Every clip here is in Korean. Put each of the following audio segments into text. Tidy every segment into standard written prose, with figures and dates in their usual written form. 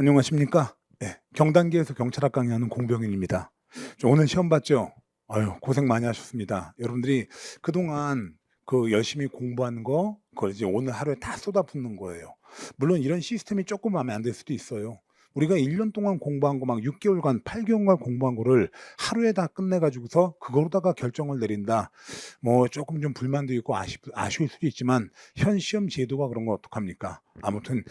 안녕하십니까? 예. 경단계에서 경찰학 강의하는 공병인입니다. 오늘 시험 봤죠? 아유, 고생 많이 하셨습니다. 여러분들이 그동안 그 열심히 공부한 거 그걸 이제 오늘 하루에 다 쏟아붓는 거예요. 물론 이런 시스템이 쪼끔 마음에 안 들 수도 있어요. 우리가 1년 동안 공부한 거 막 6 개월간 8 개월간 공부한 거를 하루에 다 끝내 가지고서 그거로다가 결정을 내린다. 뭐 쪼끔 좀 불만도 있고 아쉬울 수도 있지만 현 시험 제도가 그런 거 어떡합니까? 아무튼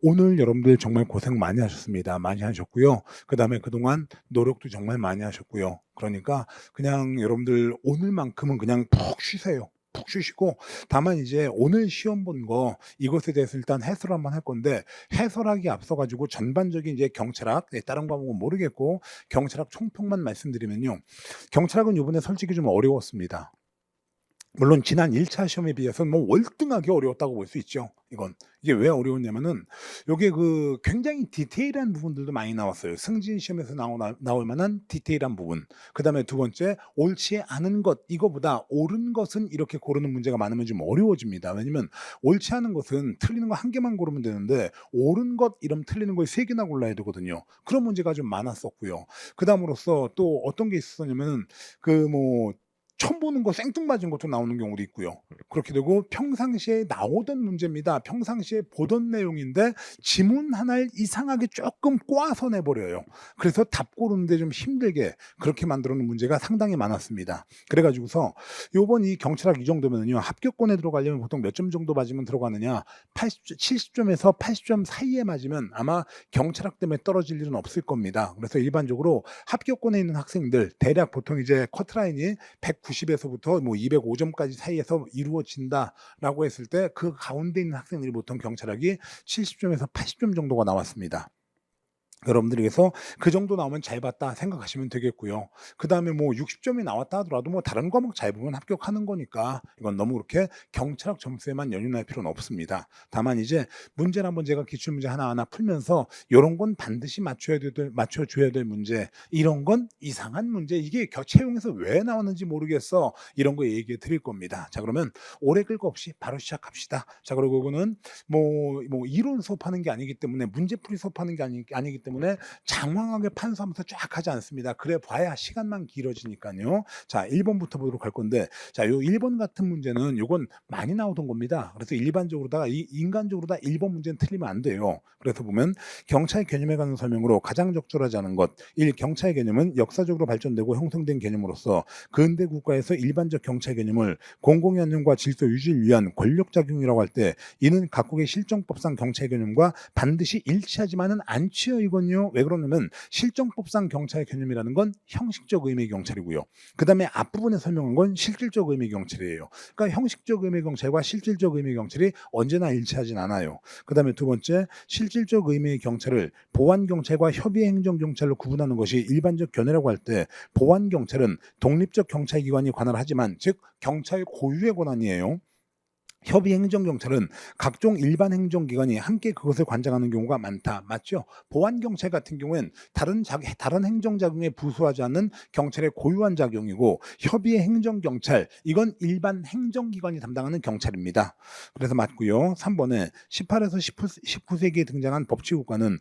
오늘 여러분들 정말 고생 많이 하셨습니다. 많이 하셨고요. 그다음에 그동안 노력도 정말 많이 하셨고요. 그러니까 그냥 여러분들 오늘만큼은 그냥 푹 쉬세요. 푹 쉬시고 다만 이제 오늘 시험 본 거 이것에 대해서 일단 해설을 한번 할 건데 해설하기에 앞서 가지고 전반적인 이제 경찰학 다른 과목은 모르겠고 경찰학 총평만 말씀드리면요. 경찰학은 요번에 솔직히 좀 어려웠습니다. 물론 지난 1차 시험에 비해서는 뭐 월등하게 어려웠다고 볼 수 있죠 이건. 이게 왜 어려웠냐면은 요게 굉장히 디테일한 부분들도 많이 나왔어요. 승진 시험에서 나올 만한 디테일한 부분. 그다음에 두 번째 옳지 않은 것 이거보다 옳은 것은 이렇게 고르는 문제가 많으면 좀 어려워집니다. 왜냐면 옳지 않은 것은 틀리는 거 한 개만 고르면 되는데 옳은 것 이러면 틀리는 걸 세 개나 골라야 되거든요. 그런 문제가 좀 많았었고요. 그다음으로써 또 어떤 게 있었냐면은 처음 보는 거 생뚱맞은 것도 나오는 경우도 있고요. 그렇게 되고 평상시에 나오던 문제입니다. 평상시에 보던 내용인데 지문 하나를 이상하게 쪼끔 꼬아서 내 버려요. 그래서 답 고르는데 좀 힘들게 그렇게 만들어 놓은 문제가 상당히 많았습니다. 그래 가지고서 요번 이 경찰학 이 정도면은요 합격권에 들어가려면 보통 몇 점 정도 맞으면 들어가느냐 70 점에서 80점 사이에 맞으면 아마 경찰학 때문에 떨어질 일은 없을 겁니다. 그래서 일반적으로 합격권에 있는 학생들 대략 보통 이제 커트라인이 190 에서부터 뭐 205 점까지 사이에서 이루어진다라고 했을 때 그 가운데 있는 학생들이 보통 경찰학이 70 점에서 80점 정도가 나왔습니다. 여러분들에게서 그 정도 나오면 잘 봤다 생각하시면 되겠고요. 그다음에 뭐 60 점이 나왔다 하더라도 뭐 다른 과목 잘 보면 합격하는 거니까 이건 너무 그렇게 경찰학 점수에만 연연할 필요는 없습니다. 다만 이제 문제를 한번 제가 기출 문제 하나하나 풀면서 요런 건 반드시 맞춰 줘야 될 문제, 이런 건 이상한 문제, 이게 채용에서 왜 나왔는지 모르겠어. 이런 거 얘기해 드릴 겁니다. 자 그러면 오래 끌 거 없이 바로 시작합시다. 자 그리고 그거는 이론 수업하는 게 아니기 때문에 문제풀이 수업하는 게 아니기 때문에 장황하게 판수하면서 쫙 하지 않습니다. 그래 봐야 시간만 길어지니깐요. 자 1 번부터 보도록 할 건데 자 요 1번 같은 문제는 요건 많이 나오던 겁니다. 그래서 일반적으로다가 인간적으로 1번 문제는 틀리면 안 돼요. 그래서 보면 경찰 개념에 관한 설명으로 가장 적절하지 않은 것 1. 경찰 개념은 역사적으로 발전되고 형성된 개념으로서 근대 국가에서 일반적 경찰 개념을 공공의 안녕과 질서 유지를 위한 권력 작용이라고 할 때 이는 각국의 실정법상 경찰 개념과 반드시 일치하지만은 않지요 이건요. 왜 그러냐면 실정법상 경찰 개념이라는 건 형식적 의미의 경찰이고요. 그다음에 앞부분에 설명한 건 실질적 의미의 경찰이에요. 그러니까 형식적 의미의 경찰과 실질적 의미의 경찰이 언제나 일치하진 않아요. 그다음에 두 번째 실질적 의미의 경찰을 보안 경찰과 협의 행정 경찰로 구분하는 것이 일반적 견해라고 할 때 보안 경찰은 독립적 경찰 기관이 관할하지만 즉 경찰 고유의 권한이에요. 협의 행정경찰은 각종 일반 행정기관이 함께 그것을 관장하는 경우가 많다. 맞죠? 보안경찰 같은 경우엔 다른 행정작용에 부수하지 않는 경찰의 고유한 작용이고 협의의 행정경찰 이건 일반 행정기관이 담당하는 경찰입니다. 그래서 맞고요. 3번에 18에서 19세기에 등장한 법치국가는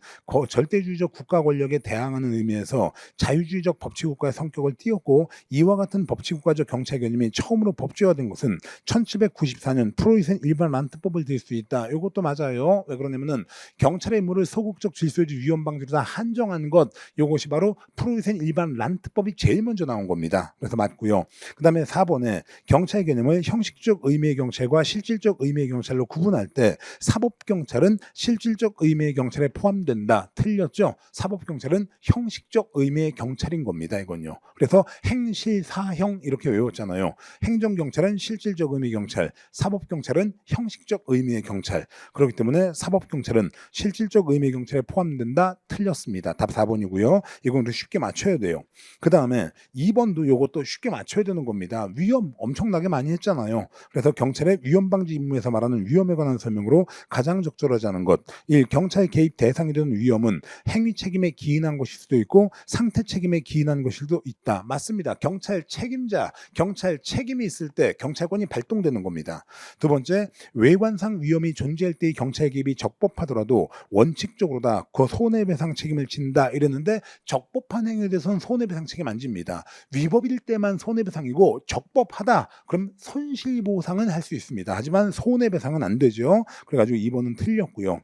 절대주의적 국가 권력에 대항하는 의미에서 자유주의적 법치국가의 성격을 띠었고 이와 같은 법치국가적 경찰 개념이 처음으로 법제화된 것은 1794년 프로이센 일반 란트법을 들 수 있다. 이것도 맞아요. 왜 그러냐면은 경찰의 임무를 소극적 질서주의 위헌 방지로 다 한정한 것 이것이 바로 프로이센 일반 란트법이 제일 먼저 나온 겁니다. 그래서 맞고요. 그다음에 4번에 경찰 개념을 형식적 의미의 경찰과 실질적 의미의 경찰로 구분할 때 사법경찰은 실질적 의미의 경찰에 포함된다. 틀렸죠? 사법경찰은 형식적 의미의 경찰인 겁니다. 이건요. 그래서 행실사형 이렇게 외웠잖아요. 행정경찰은 실질적 의미의 경찰, 사법경찰은 형식적 의미의 경찰. 그렇기 때문에 사법경찰은 실질적 의미의 경찰에 포함된다. 틀렸습니다. 답 4번이고요. 이건 쉽게 맞춰야 돼요. 그 다음에 2번도 이것도 쉽게 맞춰야 되는 겁니다. 위험 엄청나게 많이 했잖아요. 그래서 경찰의 위험방지 임무에서 말하는 위험에 관한 설명으로 가장 적절하지 않은 것 1. 경찰 개입 대상이 되는 위험은 행위 책임에 기인한 것일 수도 있고 상태 책임에 기인한 것일 수도 있다. 맞습니다. 경찰 책임자, 경찰 책임이 있을 때 경찰권이 발동되는 겁니다. 두 두 번째, 외관상 위험이 존재할 때의 경찰 개입이 적법하더라도 원칙적으로 다 그 손해배상 책임을 진다 이랬는데 적법한 행위에 대해서는 손해배상 책임 안 집니다. 위법일 때만 손해배상이고 적법하다 그럼 손실보상은 할 수 있습니다. 하지만 손해배상은 안 되죠. 그래가지고 2번은 틀렸고요.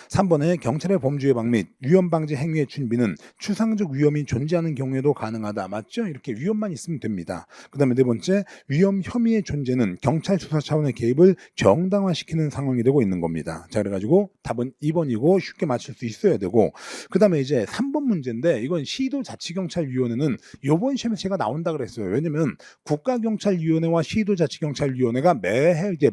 3번에 경찰의 범주 예방 및 위험 방지 행위의 준비는 추상적 위험이 존재하는 경우에도 가능하다. 맞죠? 이렇게 위험만 있으면 됩니다. 그 다음에 네 번째, 위험 혐의의 존재는 경찰 수사 차원의 개입을 정당화시키는 상황이 되고 있는 겁니다. 자, 그래가지고 답은 2번이고 쉽게 맞출 수 있어야 되고, 그 다음에 이제 3번 문제인데 이건 시도자치경찰위원회는 요번 시험에 제가 나온다 그랬어요. 왜냐면 국가경찰위원회와 시도자치경찰위원회가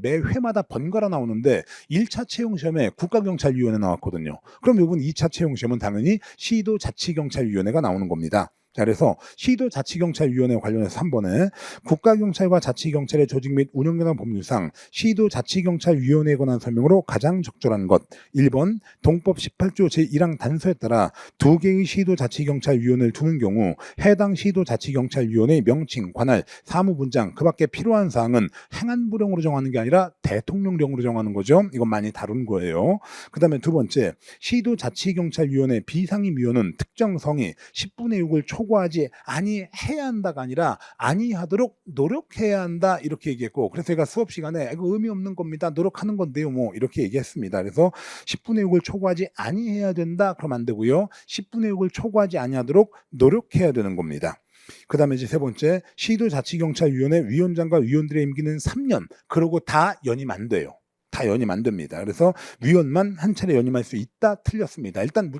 매회마다 번갈아 나오는데 1차 채용 시험에 국가경찰위원회 나왔거든요. 그럼 이번 2차 채용 시험은 당연히 시도자치경찰위원회가 나오는 겁니다. 자, 그래서 시도자치경찰위원회 관련해서 3번에 국가경찰과 자치경찰의 조직 및 운영기관 법률상 시도자치경찰위원회에 관한 설명으로 가장 적절한 것 1번 동법 18조 제1항 단서에 따라 2개의 시도자치경찰위원회를 두는 경우 해당 시도자치경찰위원회의 명칭, 관할, 사무분장 그 밖에 필요한 사항은 행안부령으로 정하는 게 아니라 대통령령으로 정하는 거죠. 이건 많이 다룬 거예요. 그 다음에 두 번째, 시도자치경찰위원회 비상임위원은 특정 성이 10분의 6을 초과하지 아니해야 한다가 아니라 아니하도록 노력해야 한다 이렇게 얘기했고, 그래서 제가 수업 시간에 이거 의미 없는 겁니다. 노력하는 건데요. 뭐 이렇게 얘기했습니다. 그래서 10분의 6을 초과하지 아니해야 된다. 그럼 안 되고요. 10분의 6을 초과하지 아니하도록 노력해야 되는 겁니다. 그 다음에 이제 세 번째, 시도자치경찰위원회 위원장과 위원들의 임기는 3년. 그러고 다 연임 안 돼요. 다 연임 안 됩니다. 그래서 위원만 한 차례 연임할 수 있다. 틀렸습니다. 일단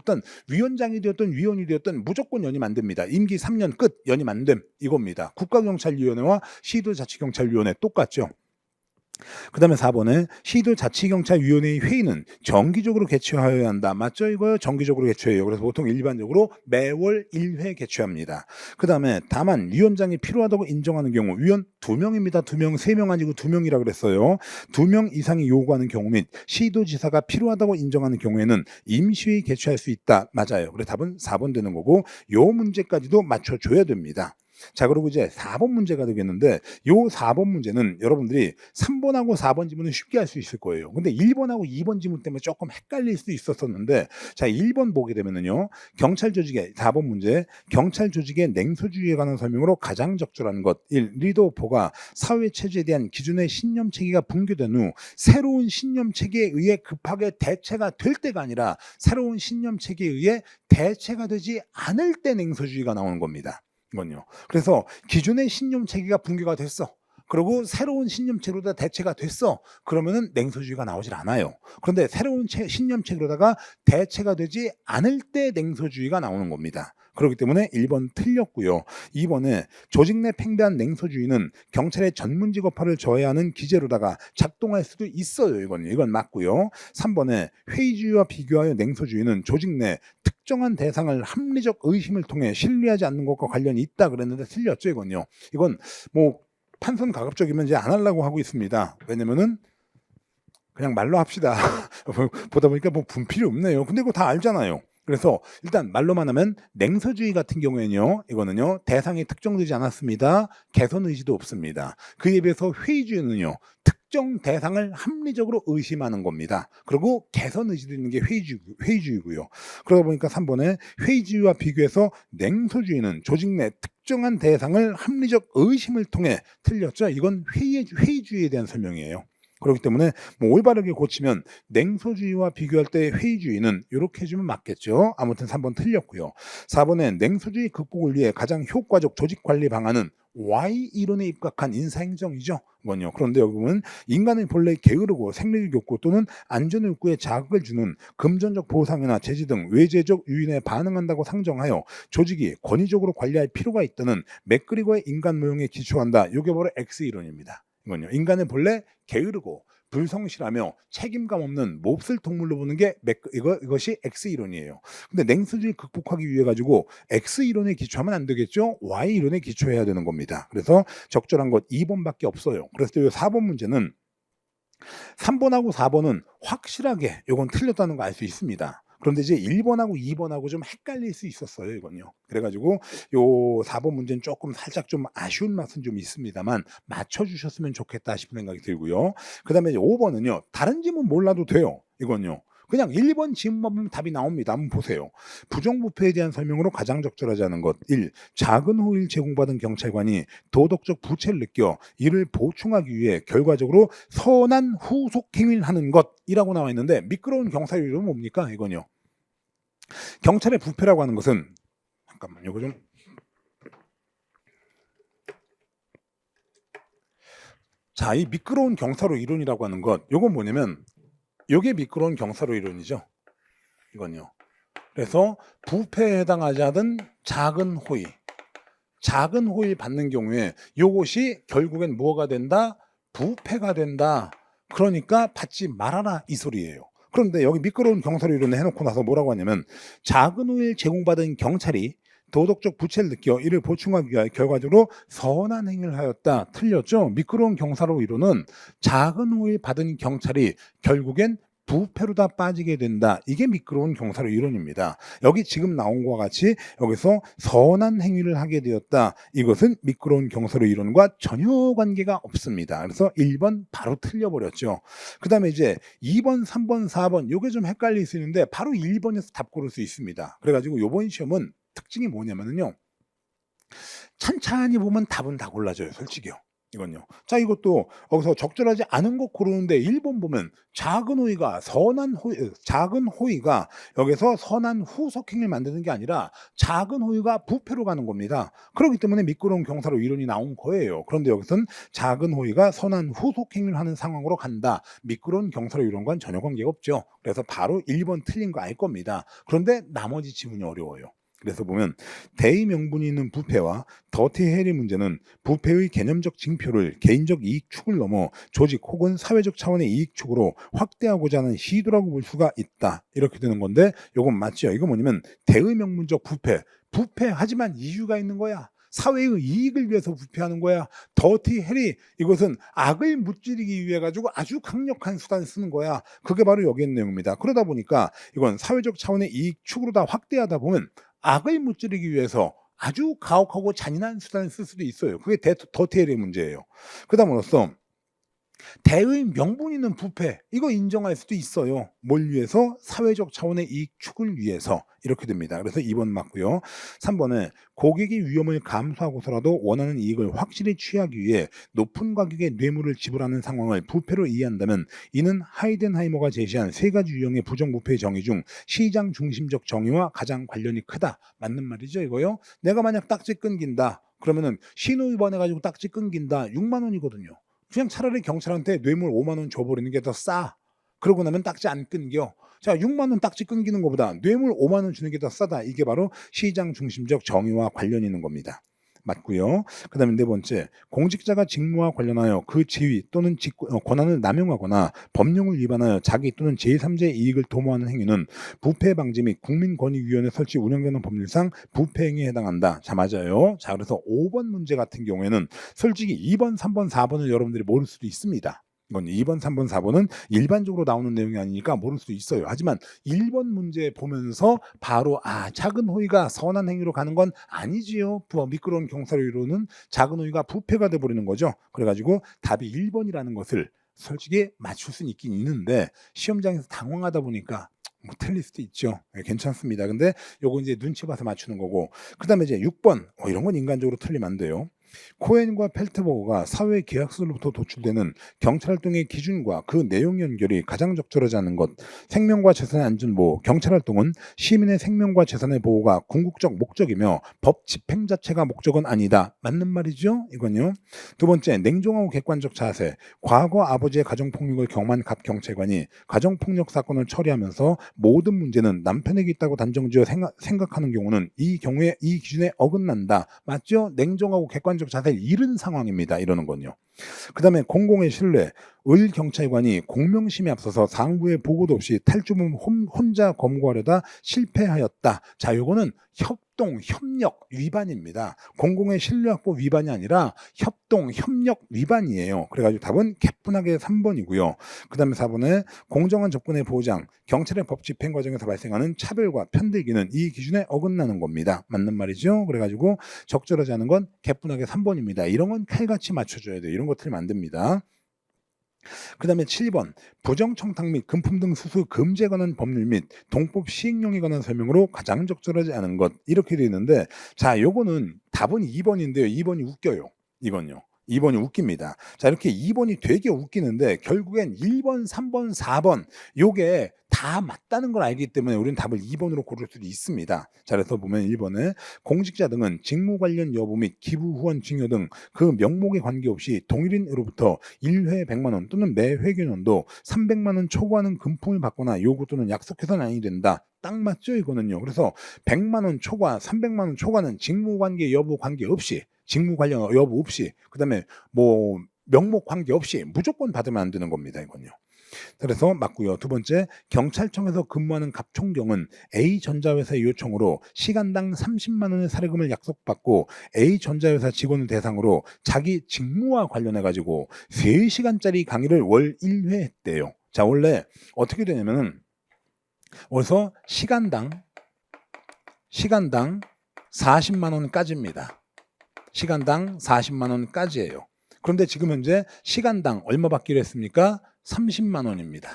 위원장이 되었든 위원이 되었든 무조건 연임 안 됩니다. 임기 3년 끝 연임 안 됨 이겁니다. 국가경찰위원회와 시도자치경찰위원회 똑같죠. 그 다음에 4번에 시도자치경찰위원회의 회의는 정기적으로 개최하여야 한다. 맞죠? 이거요? 정기적으로 개최해요. 그래서 보통 일반적으로 매월 1회 개최합니다. 그 다음에 다만 위원장이 필요하다고 인정하는 경우 위원 2명입니다. 2명, 3명 아니고 2명이라 그랬어요. 2명 이상이 요구하는 경우 및 시도지사가 필요하다고 인정하는 경우에는 임시회의 개최할 수 있다. 맞아요. 그래서 답은 4번 되는 거고 요 문제까지도 맞춰줘야 됩니다. 자, 그리고 이제 4번 문제가 되겠는데 요 4번 문제는 여러분들이 3번하고 4번 지문은 쉽게 할 수 있을 거예요. 근데 1번하고 2번 지문 때문에 조금 헷갈릴 수 있었었는데, 자, 1번 보게 되면은요. 경찰 조직의 4번 문제, 경찰 조직의 냉소주의에 관한 설명으로 가장 적절한 것 1. 리더오퍼가 사회 체제에 대한 기존의 신념 체계가 붕괴된 후 새로운 신념 체계에 의해 급하게 대체가 될 때가 아니라 새로운 신념 체계에 의해 대체가 되지 않을 때 냉소주의가 나오는 겁니다. 이건요. 그래서 기존의 신념 체계가 붕괴가 됐어. 그리고 새로운 신념 체계로다 대체가 됐어. 그러면은 냉소주의가 나오질 않아요. 그런데 새로운 신념 체계로다가 대체가 되지 않을 때 냉소주의가 나오는 겁니다. 그렇기 때문에 1번 틀렸고요. 2번에 조직 내 팽배한 냉소주의는 경찰의 전문 직업화를 저해하는 기제로다가 작동할 수도 있어요. 이건 맞고요. 3번에 회의주의와 비교하여 냉소주의는 조직 내 특정한 대상을 합리적 의심을 통해 신뢰하지 않는 것과 관련이 있다 그랬는데 틀렸죠. 이건 뭐 판선 가급적이면 이제 안 하려고 하고 있습니다. 왜냐면은 그냥 말로 합시다. 보다 보니까 뭐 분필이 없네요. 근데 이거 다 알잖아요. 그래서 일단 말로만 하면 냉소주의 같은 경우에는요. 이거는요. 대상이 특정되지 않았습니다. 개선 의지도 없습니다. 그에 비해서 회의주의는요. 특정 대상을 합리적으로 의심하는 겁니다. 그리고 개선 의지도 있는 게 회의주의고요. 그러다 보니까 3번에 회의주의와 비교해서 냉소주의는 조직 내 특정한 대상을 합리적 의심을 통해 틀렸죠. 이건 회의주의에 대한 설명이에요. 그렇기 때문에 뭐 올바르게 고치면 냉소주의와 비교할 때 회의주의는 이렇게 해주면 맞겠죠. 아무튼 3번 틀렸고요. 4번에 냉소주의 극복을 위해 가장 효과적 조직관리 방안은 Y 이론에 입각한 인사행정이죠. 뭐요? 그런데 여기 보면 인간의 본래 게으르고 생리적 욕구 또는 안전 욕구에 자극을 주는 금전적 보상이나 제지 등 외재적 요인에 반응한다고 상정하여 조직이 권위적으로 관리할 필요가 있다는 맥그리거의 인간 모형에 기초한다. 이게 바로 X 이론입니다. 이건요. 인간은 본래 게으르고 불성실하며 책임감 없는 몹쓸 동물로 보는 게 이것이 X 이론이에요. 근데 냉소주의 극복하기 위해 가지고 X 이론에 기초하면 안 되겠죠. Y 이론에 기초해야 되는 겁니다. 그래서 적절한 것 2번밖에 없어요. 그래서 이 4번 문제는 3번하고 4번은 확실하게 이건 틀렸다는 거 알 수 있습니다. 그런데 이제 1번하고 2번하고 좀 헷갈릴 수 있었어요, 이건요. 그래 가지고 요 4번 문제는 조금 살짝 좀 아쉬운 맛은 좀 있습니다만 맞춰 주셨으면 좋겠다 싶은 생각이 들고요. 그다음에 이제 5번은요. 다른 지문 몰라도 돼요, 이건요. 그냥 1번 지문만 보면 답이 나옵니다. 한번 보세요. 부정부패에 대한 설명으로 가장 적절하지 않은 것. 1. 작은 호의를 제공받은 경찰관이 도덕적 부채를 느껴 이를 보충하기 위해 결과적으로 선한 후속 행위를 하는 것이라고 나와 있는데 미끄러운 경찰 이름은 뭡니까? 이건요. 경찰의 부패라고 하는 것은 잠깐만요. 이거 좀 자, 이 미끄러운 경사로 이론이라고 하는 것, 요건 뭐냐면 요게 미끄러운 경사로 이론이죠. 이건요. 그래서 부패에 해당하지 않은 작은 호의, 작은 호의를 받는 경우에 요것이 결국엔 뭐가 된다? 부패가 된다. 그러니까 받지 말아라 이 소리예요. 그런데 여기 미끄러운 경사로 이론을 해놓고 나서 뭐라고 하냐면 작은 호의를 제공받은 경찰이 도덕적 부채를 느껴 이를 보충하기 위하여 결과적으로 선한 행위를 하였다. 틀렸죠? 미끄러운 경사로 이론은 작은 호의를 받은 경찰이 결국엔 부패로 다 빠지게 된다. 이게 미끄러운 경사로 이론입니다. 여기 지금 나온 것과 같이 여기서 선한 행위를 하게 되었다. 이것은 미끄러운 경사로 이론과 전혀 관계가 없습니다. 그래서 1번 바로 틀려버렸죠. 그 다음에 이제 2번, 3번, 4번 요게 좀 헷갈릴 수 있는데 바로 1번에서 답 고를 수 있습니다. 그래가지고 요번 시험은 특징이 뭐냐면요. 찬찬히 보면 답은 다 골라져요. 솔직히요. 이건요. 자, 이것도 여기서 적절하지 않은 거 고르는데 1번 보면 작은 호의가 작은 호의가 여기서 선한 후속행위를 만드는 게 아니라 작은 호의가 부패로 가는 겁니다. 그렇기 때문에 미끄러운 경사로 이론이 나온 거예요. 그런데 여기서는 작은 호의가 선한 후속행위를 하는 상황으로 간다. 미끄러운 경사로 이론과는 전혀 관계가 없죠. 그래서 바로 1번 틀린 거 알 겁니다. 그런데 나머지 지문이 어려워요. 그래서 보면 대의 명분이 있는 부패와 더티 해리 문제는 부패의 개념적 징표를 개인적 이익 축을 넘어 조직 혹은 사회적 차원의 이익 축으로 확대하고자 하는 시도라고 볼 수가 있다. 이렇게 되는 건데 이건 맞죠? 이거 뭐냐면 대의 명분적 부패하지만 이유가 있는 거야. 사회의 이익을 위해서 부패하는 거야. 더티 해리 이것은 악을 무찌르기 위해 가지고 아주 강력한 수단을 쓰는 거야. 그게 바로 여기 있는 내용입니다. 그러다 보니까 이건 사회적 차원의 이익 축으로 다 확대하다 보면 악을 무찌르기 위해서 아주 가혹하고 잔인한 수단을 쓸 수도 있어요. 그게 더티 해리의 문제예요. 그다음으로써 대의 명분 있는 부패 이거 인정할 수도 있어요. 뭘 위해서? 사회적 차원의 이익 축을 위해서 이렇게 됩니다. 그래서 2번 맞고요. 3번은 고객이 위험을 감수하고서라도 원하는 이익을 확실히 취하기 위해 높은 가격의 뇌물을 지불하는 상황을 부패로 이해한다면 이는 하이덴하이머가 제시한 세 가지 유형의 부정부패 정의 중 시장 중심적 정의와 가장 관련이 크다. 맞는 말이죠 이거요. 내가 만약 딱지 끊긴다. 그러면은 신호 위반해가지고 딱지 끊긴다. 6만 원이거든요. 그냥 차라리 경찰한테 뇌물 5만 원 줘버리는 게 더 싸. 그러고 나면 딱지 안 끊겨. 자, 6만 원 딱지 끊기는 것보다 뇌물 5만 원 주는 게 더 싸다. 이게 바로 시장 중심적 정의와 관련이 있는 겁니다. 맞고요. 그 다음에 네 번째, 공직자가 직무와 관련하여 그 지위 또는 권한을 남용하거나 법령을 위반하여 자기 또는 제3자의 이익을 도모하는 행위는 부패 방지 및 국민권익위원회 설치 운영되는 법률상 부패 행위에 해당한다. 자, 맞아요. 자, 그래서 5번 문제 같은 경우에는 솔직히 2번, 3번, 4번을 여러분들이 모를 수도 있습니다. 이건 2번, 3번, 4번은 일반적으로 나오는 내용이 아니니까 모를 수 있어요. 하지만 1번 문제 보면서 바로 작은 호의가 선한 행위로 가는 건 아니지요. 미끄러운 경사로 이루는 작은 호의가 부패가 돼버리는 거죠. 그래가지고 답이 1번이라는 것을 솔직히 맞출 수는 있긴 있는데 시험장에서 당황하다 보니까 뭐 틀릴 수도 있죠. 네, 괜찮습니다. 근데 요거 이제 눈치 봐서 맞추는 거고 그 다음에 이제 6번 이런 건 인간적으로 틀리면 안 돼요. 코엔과 펠트버거가 사회 계약서로부터 도출되는 경찰활동의 기준과 그 내용 연결이 가장 적절하지 않은 것. 생명과 재산의 안전보호. 경찰활동은 시민의 생명과 재산의 보호가 궁극적 목적이며 법 집행 자체가 목적은 아니다. 맞는 말이죠? 이건요. 두 번째, 냉정하고 객관적 자세. 과거 아버지의 가정폭력을 경험한 갑 경찰관이 가정폭력 사건을 처리하면서 모든 문제는 남편에게 있다고 단정지어 생각하는 경우는 이 경우에 이 기준에 어긋난다. 맞죠? 냉정하고 객관적 자세를 잃은 상황입니다. 이러는 건요. 그 다음에 공공의 신뢰. 을 경찰관이 공명심에 앞서서 상부의 보고도 없이 탈주범 혼자 검거하려다 실패하였다. 자, 요거는 협동, 협력 위반입니다. 공공의 신뢰확보 위반이 아니라 협동, 협력 위반이에요. 그래가지고 답은 개뿐하게 3번이고요. 그 다음에 4번에 공정한 접근의 보장, 경찰의 법 집행 과정에서 발생하는 차별과 편들기는 이 기준에 어긋나는 겁니다. 맞는 말이죠. 그래가지고 적절하지 않은 건 개뿐하게 3번입니다. 이런 건 칼같이 맞춰줘야 돼요. 이런 거 틀리면 안 됩니다. 그 다음에 7번 부정청탁 및 금품 등 수수 금지에 관한 법률 및 동법 시행령에 관한 설명으로 가장 적절하지 않은 것 이렇게 되어 있는데 자 요거는 답은 2번인데요. 2번이 웃겨요. 이건요. 2번이 웃깁니다. 자 이렇게 2번이 되게 웃기는데 결국엔 1번, 3번, 4번 요게 다 맞다는 걸 알기 때문에 우리는 답을 2번으로 고를 수도 있습니다. 자 그래서 보면 1번에 공직자 등은 직무 관련 여부 및 기부 후원 증여 등 그 명목에 관계없이 동일인으로부터 1회 100만 원 또는 매 회계년도 300만 원 초과하는 금품을 받거나 요구 또는 약속해서는 아니 된다. 딱 맞죠 이거는요. 그래서 100만 원 초과, 300만 원 초과는 직무 관계 여부 관계없이 직무 관련 여부 없이 그다음에 뭐 명목 관계 없이 무조건 받으면 안 되는 겁니다. 이건요. 그래서 맞고요. 두 번째, 경찰청에서 근무하는 갑총경은 A전자회사의 요청으로 시간당 30만 원의 사례금을 약속받고 A전자회사 직원을 대상으로 자기 직무와 관련해 가지고 3시간짜리 강의를 월 1회 했대요. 자, 원래 어떻게 되냐면은 어디서 시간당 40만 원까지입니다. 시간당 40만 원까지예요. 그런데 지금 현재 시간당 얼마 받기로 했습니까? 30만 원입니다.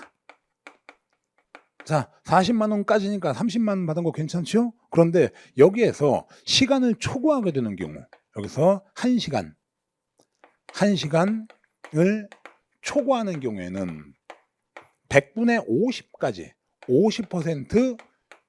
자, 40만 원까지니까 30만 원 받은 거 괜찮죠? 그런데 여기에서 시간을 초과하게 되는 경우 여기서 1시간을 초과하는 경우에는 100분의 50까지 50%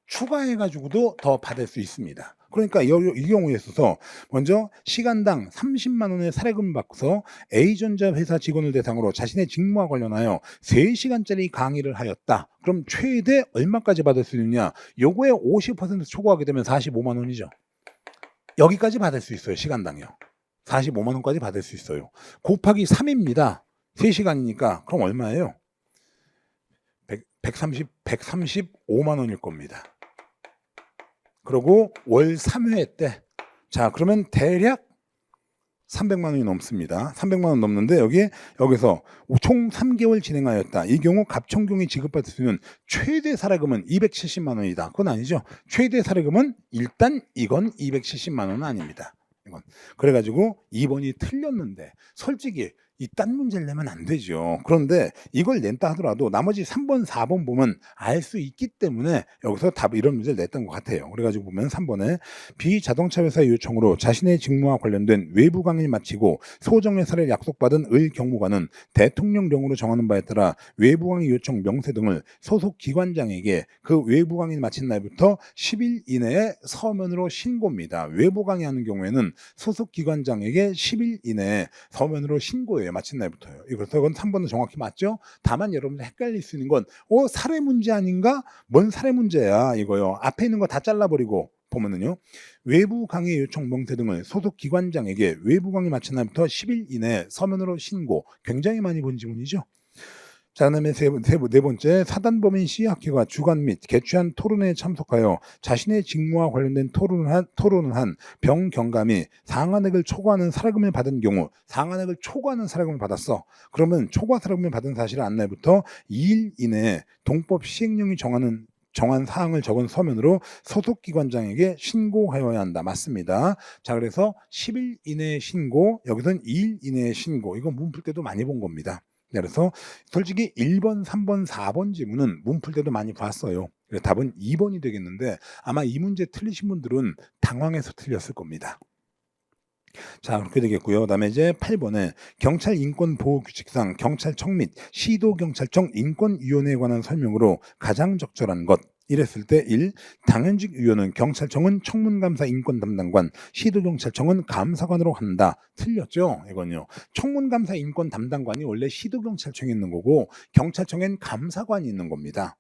추가해가지고도 더 받을 수 있습니다. 그러니까 이 경우에 있어서 먼저 시간당 30만 원의 사례금을 받고서 A전자 회사 직원을 대상으로 자신의 직무와 관련하여 3시간짜리 강의를 하였다. 그럼 최대 얼마까지 받을 수 있느냐? 요거에 50% 초과하게 되면 45만 원이죠. 여기까지 받을 수 있어요. 시간당요. 45만 원까지 받을 수 있어요. 곱하기 3입니다. 3시간이니까 그럼 얼마예요? 135만 원일 겁니다. 그리고 월 3회 때, 자, 그러면 대략 300만 원이 넘습니다. 300만 원 넘는데 여기서 총 3개월 진행하였다. 이 경우 갑총경이 지급받을 수 있는 최대 사례금은 270만 원이다. 그건 아니죠. 최대 사례금은 일단 이건 270만 원은 아닙니다. 이건. 그래가지고 2번이 틀렸는데 솔직히 이 딴 문제를 내면 안 되죠. 그런데 이걸 낸다 하더라도 나머지 3번, 4번 보면 알 수 있기 때문에 여기서 답 이런 문제를 냈던 것 같아요. 그래가지고 보면 3번에 비자동차 회사의 요청으로 자신의 직무와 관련된 외부 강의를 마치고 소정회사를 약속받은 의 경무관은 대통령령으로 정하는 바에 따라 외부 강의 요청 명세 등을 소속 기관장에게 그 외부 강의를 마친 날부터 10일 이내에 서면으로 신고입니다. 외부 강의하는 경우에는 소속 기관장에게 10일 이내에 서면으로 신고해요. 마친 날부터요. 그래서 이건 3번은 정확히 맞죠? 다만 여러분들 헷갈릴 수 있는 건 사례 문제 아닌가? 뭔 사례 문제야 이거요. 앞에 있는 거 다 잘라버리고 보면은요. 외부 강의 요청 명세 등을 소속 기관장에게 외부 강의 마친 날부터 10일 이내에 서면으로 신고. 굉장히 많이 본 지문이죠. 자, 그다음에 네 번째, 사단법인 C학회가 주관 및 개최한 토론회에 참석하여 자신의 직무와 관련된 토론을 한 병경감이 상한액을 초과하는 사례금을 받은 경우 상한액을 초과하는 사례금을 받았어. 그러면 초과 사례금을 받은 사실을 안날부터 2일 이내에 동법 시행령이 정한 사항을 적은 서면으로 소속기관장에게 신고하여야 한다. 맞습니다. 자, 그래서 10일 이내에 신고, 여기서는 2일 이내에 신고. 이건 문풀 때도 많이 본 겁니다. 그래서 솔직히 1번, 3번, 4번 지문은 문풀 때도 많이 봤어요. 그래서 답은 2번이 되겠는데 아마 이 문제 틀리신 분들은 당황해서 틀렸을 겁니다. 자, 그렇게 되겠고요. 그다음에 이제 8번에 경찰 인권 보호 규칙상 경찰청 및 시도경찰청 인권위원회에 관한 설명으로 가장 적절한 것. 이랬을 때 1. 당연직 위원은 경찰청은 청문감사 인권 담당관, 시도경찰청은 감사관으로 한다. 틀렸죠? 이건요. 청문감사 인권 담당관이 원래 시도경찰청에 있는 거고 경찰청엔 감사관이 있는 겁니다.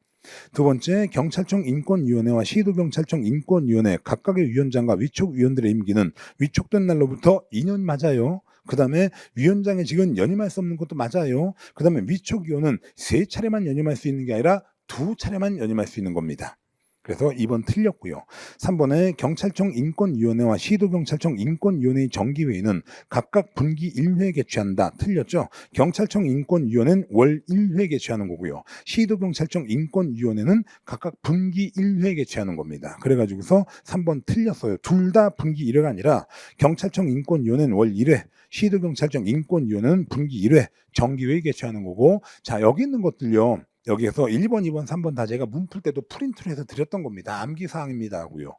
두 번째, 경찰청 인권위원회와 시도경찰청 인권위원회 각각의 위원장과 위촉위원들의 임기는 위촉된 날로부터 2년 맞아요. 그 다음에 위원장의 직은 연임할 수 없는 것도 맞아요. 그 다음에 위촉위원은 3차례만 연임할 수 있는 게 아니라 2차례만 연임할 수 있는 겁니다. 그래서 2번 틀렸고요. 3번에 경찰청 인권위원회와 시도경찰청 인권위원회의 정기회의는 각각 분기 1회 개최한다. 틀렸죠? 경찰청 인권위원회는 월 1회 개최하는 거고요. 시도경찰청 인권위원회는 각각 분기 1회 개최하는 겁니다. 그래가지고서 3번 틀렸어요. 둘 다 분기 1회가 아니라 경찰청 인권위원회는 월 1회, 시도경찰청 인권위원회는 분기 1회 정기회의 개최하는 거고, 자, 여기 있는 것들요. 여기에서 1번, 2번, 3번 다 제가 문풀 때도 프린트를 해서 드렸던 겁니다. 암기사항입니다 하고요.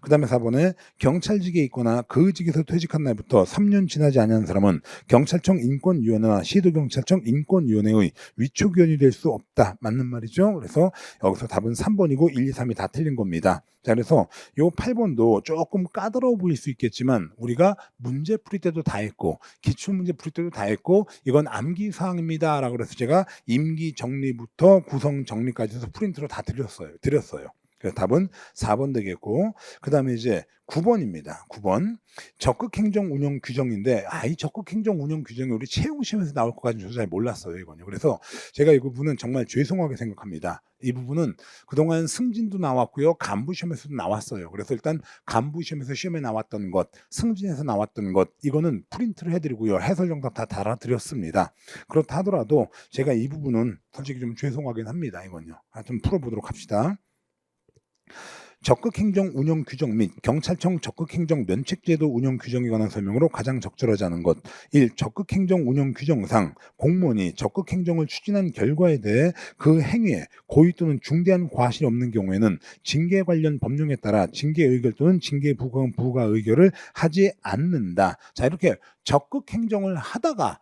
그 다음에 4번에 경찰직에 있거나 그 직에서 퇴직한 날부터 3년 지나지 않은 사람은 경찰청 인권위원회나 시도경찰청 인권위원회의 위촉위원이 될 수 없다. 맞는 말이죠. 그래서 여기서 답은 3번이고 1, 2, 3이 다 틀린 겁니다. 자, 그래서 요 8번도 조금 까다로워 보일 수 있겠지만 우리가 문제 풀이 때도 다 했고 기출문제 풀이 때도 다 했고 이건 암기사항입니다 라고 그래서 제가 임기 정리부터 구성 정리까지 해서 프린트로 다 드렸어요. 그래서 답은 4번 되겠고, 그 다음에 이제 9번입니다. 9번 적극행정 운영 규정인데 이 적극행정 운영 규정이 우리 채용시험에서 나올 것까지는 저도 잘 몰랐어요. 이건요. 그래서 제가 이 부분은 정말 죄송하게 생각합니다. 이 부분은 그동안 승진도 나왔고요. 간부시험에서도 나왔어요. 그래서 일단 간부시험에서 시험에 나왔던 것, 승진에서 나왔던 것 이거는 프린트를 해드리고요. 해설 정답 다 달아드렸습니다. 그렇다 하더라도 제가 이 부분은 솔직히 좀 죄송하긴 합니다. 이건요. 좀 풀어보도록 합시다. 적극행정 운영 규정 및 경찰청 적극행정 면책제도 운영 규정에 관한 설명으로 가장 적절하지 않은 것. 1. 적극행정 운영 규정상 공무원이 적극행정을 추진한 결과에 대해 그 행위에 고의 또는 중대한 과실이 없는 경우에는 징계 관련 법령에 따라 징계 의결 또는 징계 부과 의결을 하지 않는다. 자, 이렇게 적극행정을 하다가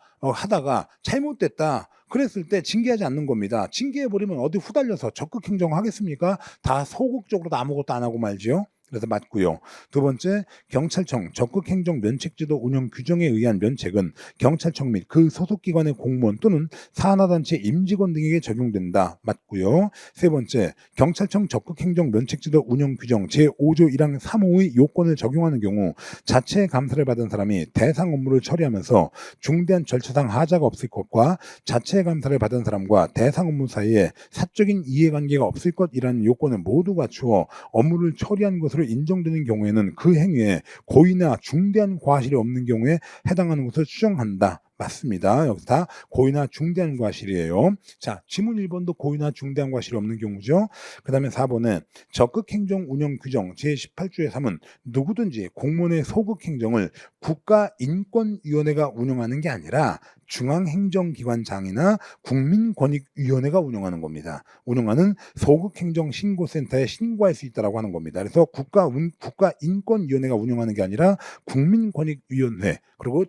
잘못됐다. 그랬을 때 징계하지 않는 겁니다. 징계해버리면 어디 후달려서 적극행정 하겠습니까? 다 소극적으로 아무것도 안 하고 말지요. 그래서 맞고요. 두 번째, 경찰청 적극행정 면책제도 운영 규정에 의한 면책은 경찰청 및 그 소속기관의 공무원 또는 산하단체 임직원 등에게 적용된다. 맞고요. 세 번째, 경찰청 적극행정 면책제도 운영 규정 제5조 1항 3호의 요건을 적용하는 경우 자체 감사를 받은 사람이 대상 업무를 처리하면서 중대한 절차상 하자가 없을 것과 자체 감사를 받은 사람과 대상 업무 사이에 사적인 이해관계가 없을 것이라는 요건을 모두 갖추어 업무를 처리한 것으로 인정되는 경우에는 그 행위에 고의나 중대한 과실이 없는 경우에 해당하는 것을 추정한다. 맞습니다. 여기서 다 고의나 중대한 과실이에요. 자, 지문 1번도 고의나 중대한 과실이 없는 경우죠. 그 다음에 4번은 적극행정 운영 규정 제18조의 3은 누구든지 공무원의 소극행정을 국가인권위원회가 운영하는 게 아니라 중앙행정기관장이나 국민권익위원회가 운영하는 겁니다. 운영하는 소극행정신고센터에 신고할 수 있다고 하는 겁니다. 그래서 국가인권위원회가 운영하는 게 아니라 국민권익위원회 그리고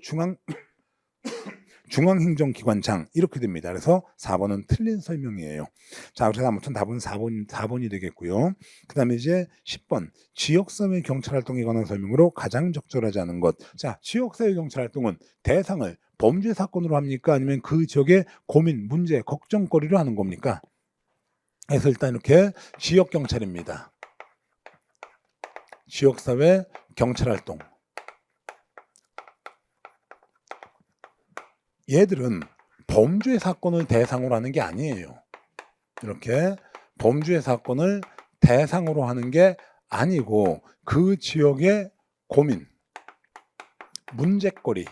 중앙행정기관장 이렇게 됩니다. 그래서 4번은 틀린 설명이에요. 자, 그래서 아무튼 답은 4번이 되겠고요. 그 다음에 이제 10번 지역사회 경찰활동에 관한 설명으로 가장 적절하지 않은 것. 자, 지역사회 경찰활동은 대상을 범죄 사건으로 합니까? 아니면 그 지역의 고민, 문제, 걱정거리로 하는 겁니까? 그래서 일단 이렇게 지역경찰입니다. 지역사회 경찰활동. 얘들은 범죄 사건을 대상으로 하는 게 아니에요. 이렇게 범죄 사건을 대상으로 하는 게 아니고 그 지역의 고민, 문제거리,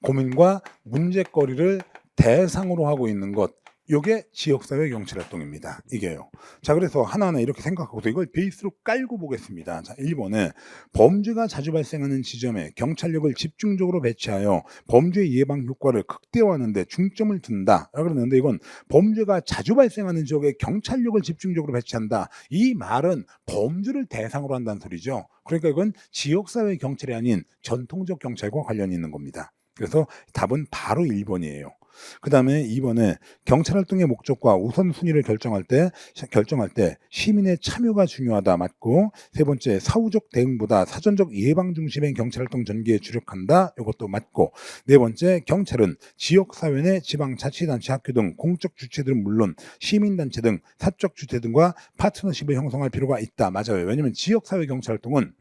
고민과 문제거리를 대상으로 하고 있는 것. 이게 지역사회 경찰활동입니다. 이게요. 자, 그래서 하나하나 이렇게 생각하고서 이걸 베이스로 깔고 보겠습니다. 자, 1번에 범죄가 자주 발생하는 지점에 경찰력을 집중적으로 배치하여 범죄 예방 효과를 극대화하는 데 중점을 둔다. 라고 그러는데 이건 범죄가 자주 발생하는 지역에 경찰력을 집중적으로 배치한다. 이 말은 범죄를 대상으로 한다는 소리죠. 그러니까 이건 지역사회 경찰이 아닌 전통적 경찰과 관련이 있는 겁니다. 그래서 답은 바로 1번이에요. 그 다음에 2번에 경찰활동의 목적과 우선순위를 결정할 때 시민의 참여가 중요하다. 맞고, 세 번째 사후적 대응보다 사전적 예방 중심의 경찰활동 전개에 주력한다. 이것도 맞고, 네 번째 경찰은 지역사회 내 지방자치단체 학교 등 공적 주체들은 물론 시민단체 등 사적 주체 등과 파트너십을 형성할 필요가 있다. 맞아요. 왜냐하면 지역사회 경찰활동은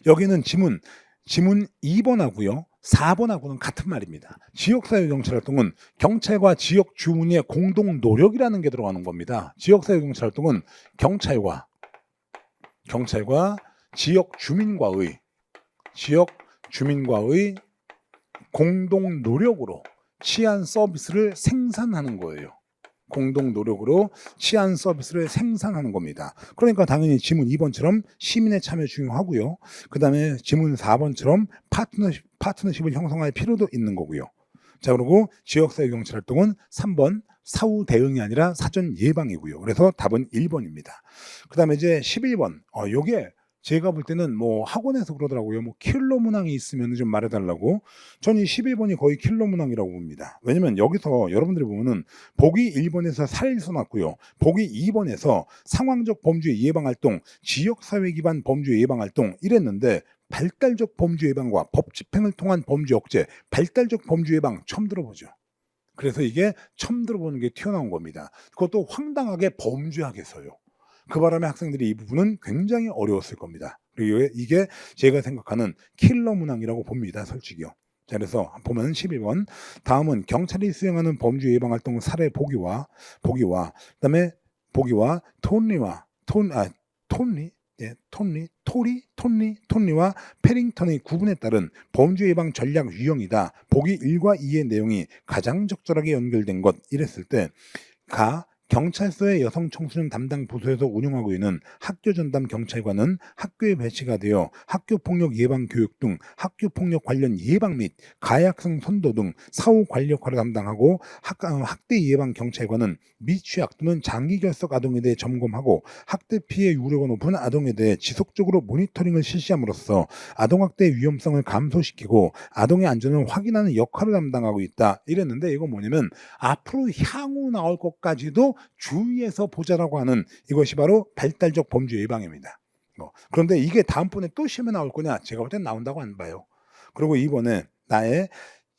여기는 지문 지문 2번하고요. 4번하고는 같은 말입니다. 지역사회 경찰활동은 경찰과 지역 주민의 공동 노력이라는 게 들어가는 겁니다. 지역사회 경찰활동은 경찰과 지역 주민과의 공동 노력으로 치안 서비스를 생산하는 거예요. 공동 노력으로 치안 서비스를 생산하는 겁니다. 그러니까 당연히 지문 2번처럼 시민의 참여 중요하고요. 그 다음에 지문 4번처럼 파트너십을 형성할 필요도 있는 거고요. 자, 그리고 지역사회 경찰활동은 3번 사후 대응이 아니라 사전 예방이고요. 그래서 답은 1번입니다. 그 다음에 이제 11번. 요게 제가 볼 때는 뭐 학원에서 그러더라고요. 뭐 킬러 문항이 있으면 좀 말해달라고. 전 이 11번이 거의 킬러 문항이라고 봅니다. 왜냐면 여기서 여러분들이 보면은 보기 1번에서 살인서 났고요. 보기 2번에서 상황적 범죄 예방활동, 지역사회 기반 범죄 예방활동 이랬는데 발달적 범죄 예방과 법 집행을 통한 범죄 억제, 발달적 범죄 예방 처음 들어보죠. 그래서 이게 처음 들어보는 게 튀어나온 겁니다. 그것도 황당하게 범죄학에서요. 그 바람에 학생들이 이 부분은 굉장히 어려웠을 겁니다. 그리고 이게 제가 생각하는 킬러 문항이라고 봅니다. 솔직히요. 자, 그래서 보면 11번. 다음은 경찰이 수행하는 범죄 예방 활동 사례 보기와 그다음에 보기와 톤리와 패링턴의 구분에 따른 범죄 예방 전략 유형이다. 보기 1과 2의 내용이 가장 적절하게 연결된 것 이랬을 때 경찰서의 여성 청소년 담당 부서에서 운영하고 있는 학교 전담 경찰관은 학교에 배치가 되어 학교 폭력 예방 교육 등 학교 폭력 관련 예방 및 가해학생 선도 등 사후 관리 역할을 담당하고 학대 예방 경찰관은 미취학 또는 장기 결석 아동에 대해 점검하고 학대 피해 우려가 높은 아동에 대해 지속적으로 모니터링을 실시함으로써 아동학대 위험성을 감소시키고 아동의 안전을 확인하는 역할을 담당하고 있다. 이랬는데 이거 뭐냐면 앞으로 향후 나올 것까지도 주의해서 보자라고 하는 이것이 바로 발달적 범죄 예방입니다. 그런데 이게 다음번에 또 시험에 나올 거냐? 제가 볼 땐 나온다고 안 봐요. 그리고 이번에 나의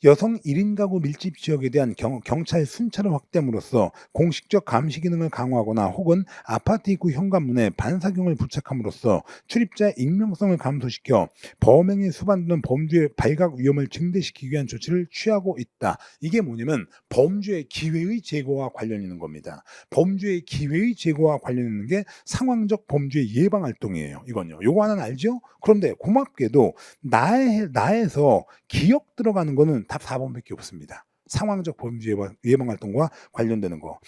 여성 1인 가구 밀집 지역에 대한 경찰 순찰을 확대함으로써 공식적 감시 기능을 강화하거나 혹은 아파트 입구 현관문에 반사경을 부착함으로써 출입자의 익명성을 감소시켜 범행에 수반되는 범죄의 발각 위험을 증대시키기 위한 조치를 취하고 있다. 이게 뭐냐면 범죄의 기회의 제거와 관련 있는 겁니다. 범죄의 기회의 제거와 관련 있는 게 상황적 범죄 예방 활동이에요. 이건요. 요거 하나는 알죠? 그런데 고맙게도 나에서 기억 들어가는 거는 답 4번밖에 없습니다. 상황적 범죄 예방 활동과 관련되는 거.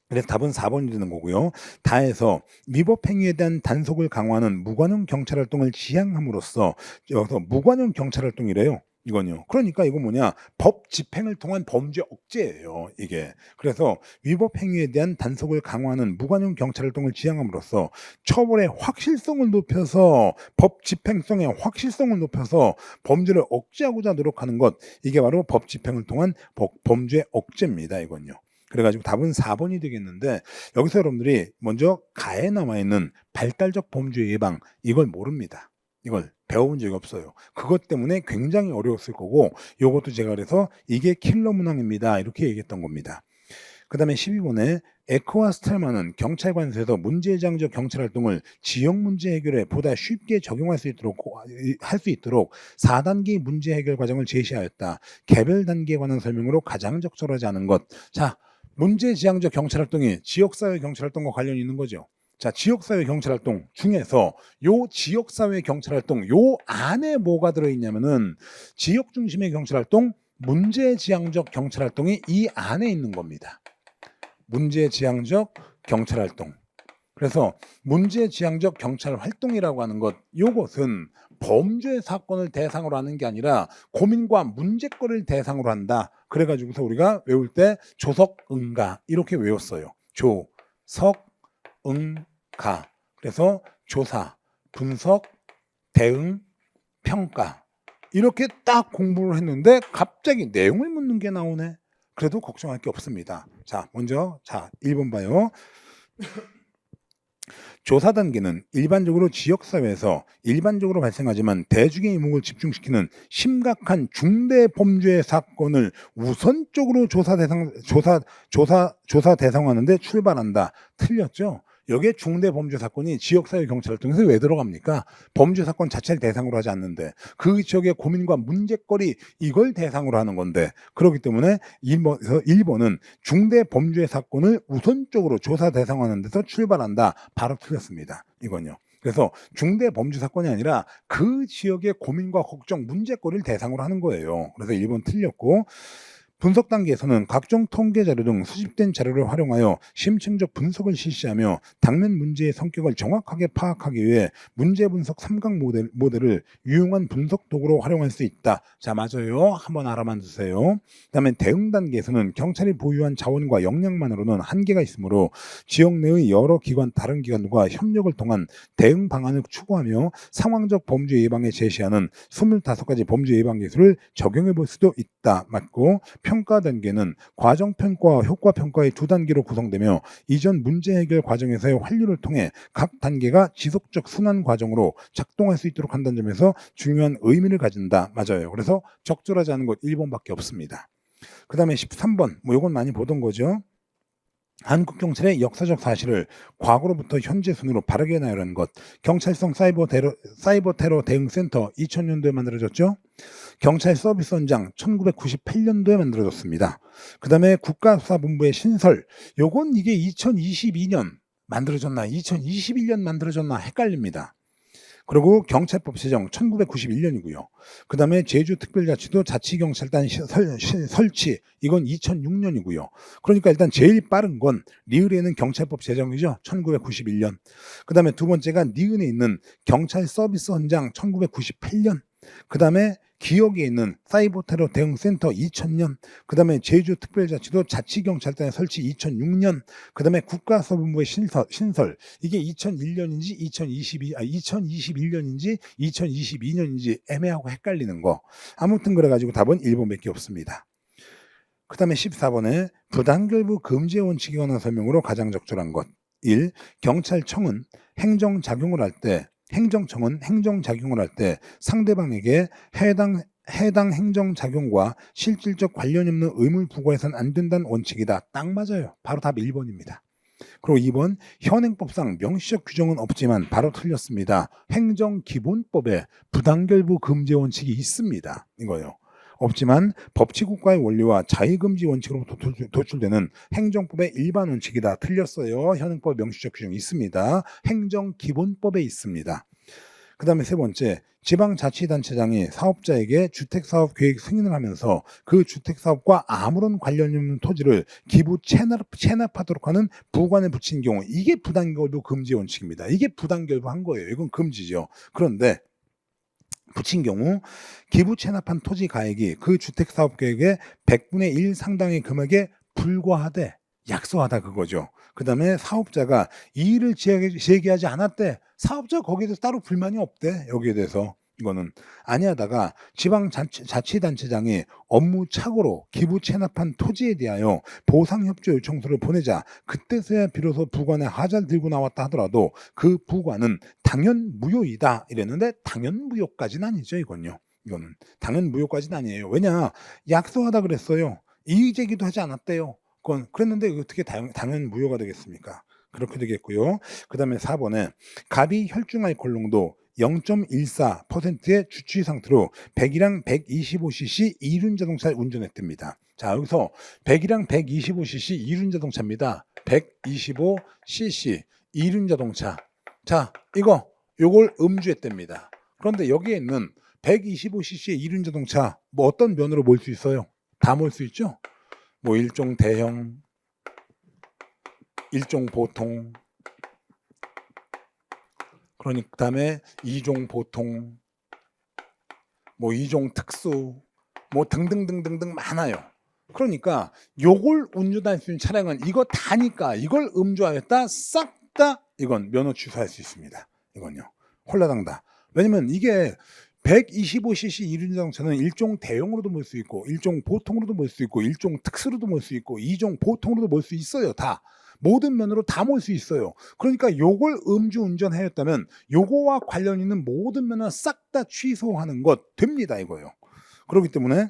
그래서 답은 4번이 되는 거고요. 다해서 위법 행위에 대한 단속을 강화하는 무관용 경찰 활동을 지향함으로써 여기서 무관용 경찰 활동이래요. 이건요. 그러니까 이거 뭐냐? 법 집행을 통한 범죄 억제예요. 이게. 그래서 위법 행위에 대한 단속을 강화하는 무관용 경찰 활동을 지향함으로써 처벌의 확실성을 높여서 법 집행성의 확실성을 높여서 범죄를 억제하고자 노력하는 것. 이게 바로 법 집행을 통한 범죄 억제입니다. 이건요. 그래가지고 답은 4번이 되겠는데 여기서 여러분들이 먼저 가에 남아있는 발달적 범죄 예방 이걸 모릅니다. 이걸 배워본 적이 없어요. 그것 때문에 굉장히 어려웠을 거고 이것도 제가 그래서 이게 킬러 문항입니다. 이렇게 얘기했던 겁니다. 그 다음에 12번에 에크와 스텔만은 경찰관에서 문제지향적 경찰활동을 지역 문제 해결에 보다 쉽게 적용할 수 있도록 4단계 문제 해결 과정을 제시하였다. 개별 단계에 관한 설명으로 가장 적절하지 않은 것. 자, 문제지향적 경찰활동이 지역사회 경찰활동과 관련이 있는 거죠. 자, 지역사회 경찰활동 중에서 요 지역사회 경찰활동 요 안에 뭐가 들어있냐면은 지역 중심의 경찰활동, 문제지향적 경찰활동이 이 안에 있는 겁니다. 문제지향적 경찰활동. 그래서 문제지향적 경찰활동이라고 하는 것, 요것은 범죄 사건을 대상으로 하는 게 아니라 고민과 문제거리를 대상으로 한다. 그래가지고서 우리가 외울 때 조석응가 이렇게 외웠어요. 조석응가. 그래서 조사, 분석, 대응, 평가 이렇게 딱 공부를 했는데 갑자기 내용을 묻는 게 나오네. 그래도 걱정할 게 없습니다. 자, 먼저 1번 봐요. 조사 단계는 일반적으로 지역사회에서 일반적으로 발생하지만 대중의 이목을 집중시키는 심각한 중대 범죄 사건을 우선적으로 조사 대상화하는 데 출발한다. 틀렸죠? 여기에 중대 범죄 사건이 지역사회 경찰을 통해서 왜 들어갑니까? 범죄 사건 자체를 대상으로 하지 않는데 그 지역의 고민과 문제거리 이걸 대상으로 하는 건데 그렇기 때문에 일본은 중대 범죄 사건을 우선적으로 조사 대상화하는 데서 출발한다. 바로 틀렸습니다. 이건요. 그래서 중대 범죄 사건이 아니라 그 지역의 고민과 걱정, 문제거리를 대상으로 하는 거예요. 그래서 일본 틀렸고 분석 단계에서는 각종 통계 자료 등 수집된 자료를 활용하여 심층적 분석을 실시하며 당면 문제의 성격을 정확하게 파악하기 위해 문제 분석 3각 모델을 유용한 분석 도구로 활용할 수 있다. 자, 맞아요. 한번 알아만 두세요. 그다음에 대응 단계에서는 경찰이 보유한 자원과 역량만으로는 한계가 있으므로 지역 내의 여러 기관, 다른 기관과 협력을 통한 대응 방안을 추구하며 상황적 범죄 예방에 제시하는 25가지 범죄 예방 기술을 적용해 볼 수도 있다. 맞고 평가 단계는 과정 평가와 효과 평가의 두 단계로 구성되며 이전 문제 해결 과정에서의 환류를 통해 각 단계가 지속적 순환 과정으로 작동할 수 있도록 한다는 점에서 중요한 의미를 가진다. 맞아요. 그래서 적절하지 않은 것 1번밖에 없습니다. 그 다음에 13번 이건 많이 보던 거죠. 한국 경찰의 역사적 사실을 과거로부터 현재 순으로 바르게 나열하는 것. 경찰성 사이버 테러 대응센터 2000년도에 만들어졌죠. 경찰 서비스 현장 1998년도에 만들어졌습니다. 그 다음에 국가수사본부의 신설. 요건 이게 2022년 만들어졌나 2021년 만들어졌나 헷갈립니다. 그리고 경찰법 제정 1991년이고요. 그 다음에 제주특별자치도 자치경찰단 설치 이건 2006년이고요. 그러니까 일단 제일 빠른 건 리을에는 경찰법 제정이죠. 1991년. 그 다음에 두 번째가 니은에 있는 경찰 서비스 현장 1998년. 그 다음에 기억에 있는 사이버 테러 대응센터 2000년, 그 다음에 제주특별자치도 자치경찰단의 설치 2006년, 그 다음에 국가수사본부의 신설 이게 2001년인지 2021년인지 2022년인지 애매하고 헷갈리는 거. 아무튼 그래가지고 답은 1번밖에 없습니다. 그 다음에 14번에 부단결부 금지의 원칙에 관한 설명으로 가장 적절한 것. 1. 경찰청은 행정작용을 할 때 상대방에게 해당 행정작용과 실질적 관련이 없는 의무를 부과해서는 안 된다는 원칙이다. 딱 맞아요. 바로 답 1번입니다. 그리고 2번 현행법상 명시적 규정은 없지만 바로 틀렸습니다. 행정기본법에 부당결부 금지 원칙이 있습니다. 이거요. 없지만 법치국가의 원리와 자의금지 원칙으로부터 도출되는 행정법의 일반 원칙이다. 틀렸어요. 현행법 명시적 규정이 있습니다. 행정기본법에 있습니다. 그 다음에 세 번째, 지방자치단체장이 사업자에게 주택사업계획 승인을 하면서 그 주택사업과 아무런 관련이 없는 토지를 기부 체납하도록 하는 부관에 붙인 경우 이게 부당결부 금지 원칙입니다. 이게 부당결부한 거예요. 이건 금지죠. 그런데 붙인 경우 기부 체납한 토지 가액이 그 주택사업계획의 100분의 1 상당의 금액에 불과하되 약소하다 그거죠. 그 다음에 사업자가 이의를 제기하지 않았대. 사업자가 거기에 대해서 따로 불만이 없대. 여기에 대해서. 이거는 아니하다가 지방자치단체장이 업무 착오로 기부 체납한 토지에 대하여 보상협조 요청서를 보내자 그때서야 비로소 부관에 하자를 들고 나왔다 하더라도 그 부관은 당연 무효이다 이랬는데 당연 무효까지는 아니죠. 이거는 당연 무효까지는 아니에요. 왜냐 약소하다 그랬어요. 이의 제기도 하지 않았대요. 그건 그랬는데 어떻게 당연 무효가 되겠습니까? 그렇게 되겠고요. 그 다음에 4번에 갑이 혈중 알코올 농도 0.14%의 주취 상태로 100이랑 125cc 이륜 자동차를 운전했답니다. 자, 여기서 100이랑 125cc 이륜 자동차입니다. 125cc 이륜 자동차. 자, 요걸 음주했답니다. 그런데 여기에 있는 125cc의 이륜 자동차 뭐 어떤 면으로 몰 수 있어요? 다 몰 수 있죠? 뭐 일종 대형, 일종 보통, 그러니까 그다음에 2종 보통, 뭐 2종 특수, 뭐 등등등등등 많아요. 그러니까 요걸 운전할 수 있는 차량은 이거 다니까 이걸 음주하였다 싹 다 이건 면허 취소할 수 있습니다. 이건요. 홀라당다. 왜냐면 이게 125cc 이륜 자동차는 일종 대형으로도 몰 수 있고 일종 보통으로도 몰 수 있고 일종 특수로도 몰 수 있고 2종 보통으로도 몰 수 있어요. 다. 모든 면으로 다 몰 수 있어요. 그러니까 요걸 음주운전하였다면 요거와 관련 있는 모든 면허 싹 다 취소하는 것 됩니다. 이거요. 그렇기 때문에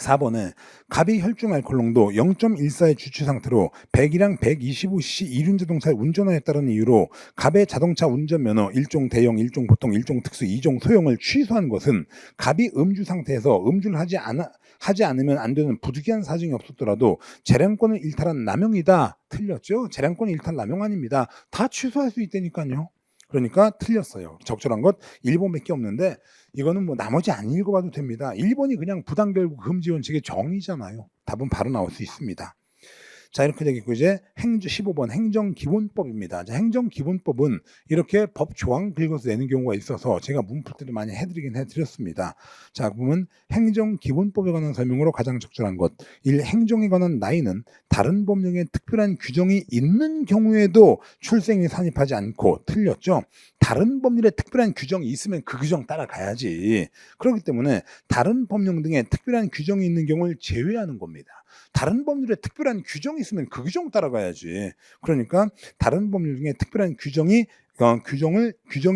4번에 갑이 혈중 알코올 농도 0.14의 주취 상태로 100이랑 125cc 이륜 자동차를 운전하였다는 이유로 갑의 자동차 운전면허 1종 대형, 1종 보통, 1종 특수, 2종 소형을 취소한 것은 갑이 음주 상태에서 음주를 하지 않으면 안 되는 부득이한 사정이 없었더라도 재량권을 일탈한 남용이다. 틀렸죠? 재량권 일탈 남용 아닙니다. 다 취소할 수 있다니까요. 그러니까 틀렸어요. 적절한 것 1번밖에 없는데 이거는 뭐 나머지 안 읽어봐도 됩니다. 1번이 그냥 부당결구 금지 원칙의 정의잖아요. 답은 바로 나올 수 있습니다. 자, 이렇게 되겠고 이제 15번 행정기본법입니다. 자, 행정기본법은 이렇게 법 조항 긁어서 내는 경우가 있어서 제가 문풀 때도 많이 해드렸습니다. 자, 보면 행정기본법에 관한 설명으로 가장 적절한 것 1. 행정에 관한 나이는 다른 법령에 특별한 규정이 있는 경우에도 출생이 산입하지 않고 틀렸죠. 다른 법률에 특별한 규정이 있으면 그 규정 따라가야지. 그렇기 때문에 다른 법령 등에 특별한 규정이 있는 경우를 제외하는 겁니다. 다른 법률에 특별한 규정이 있으면 그 규정 따라가야지. 그러니까 다른 법률 중에 특별한 규정이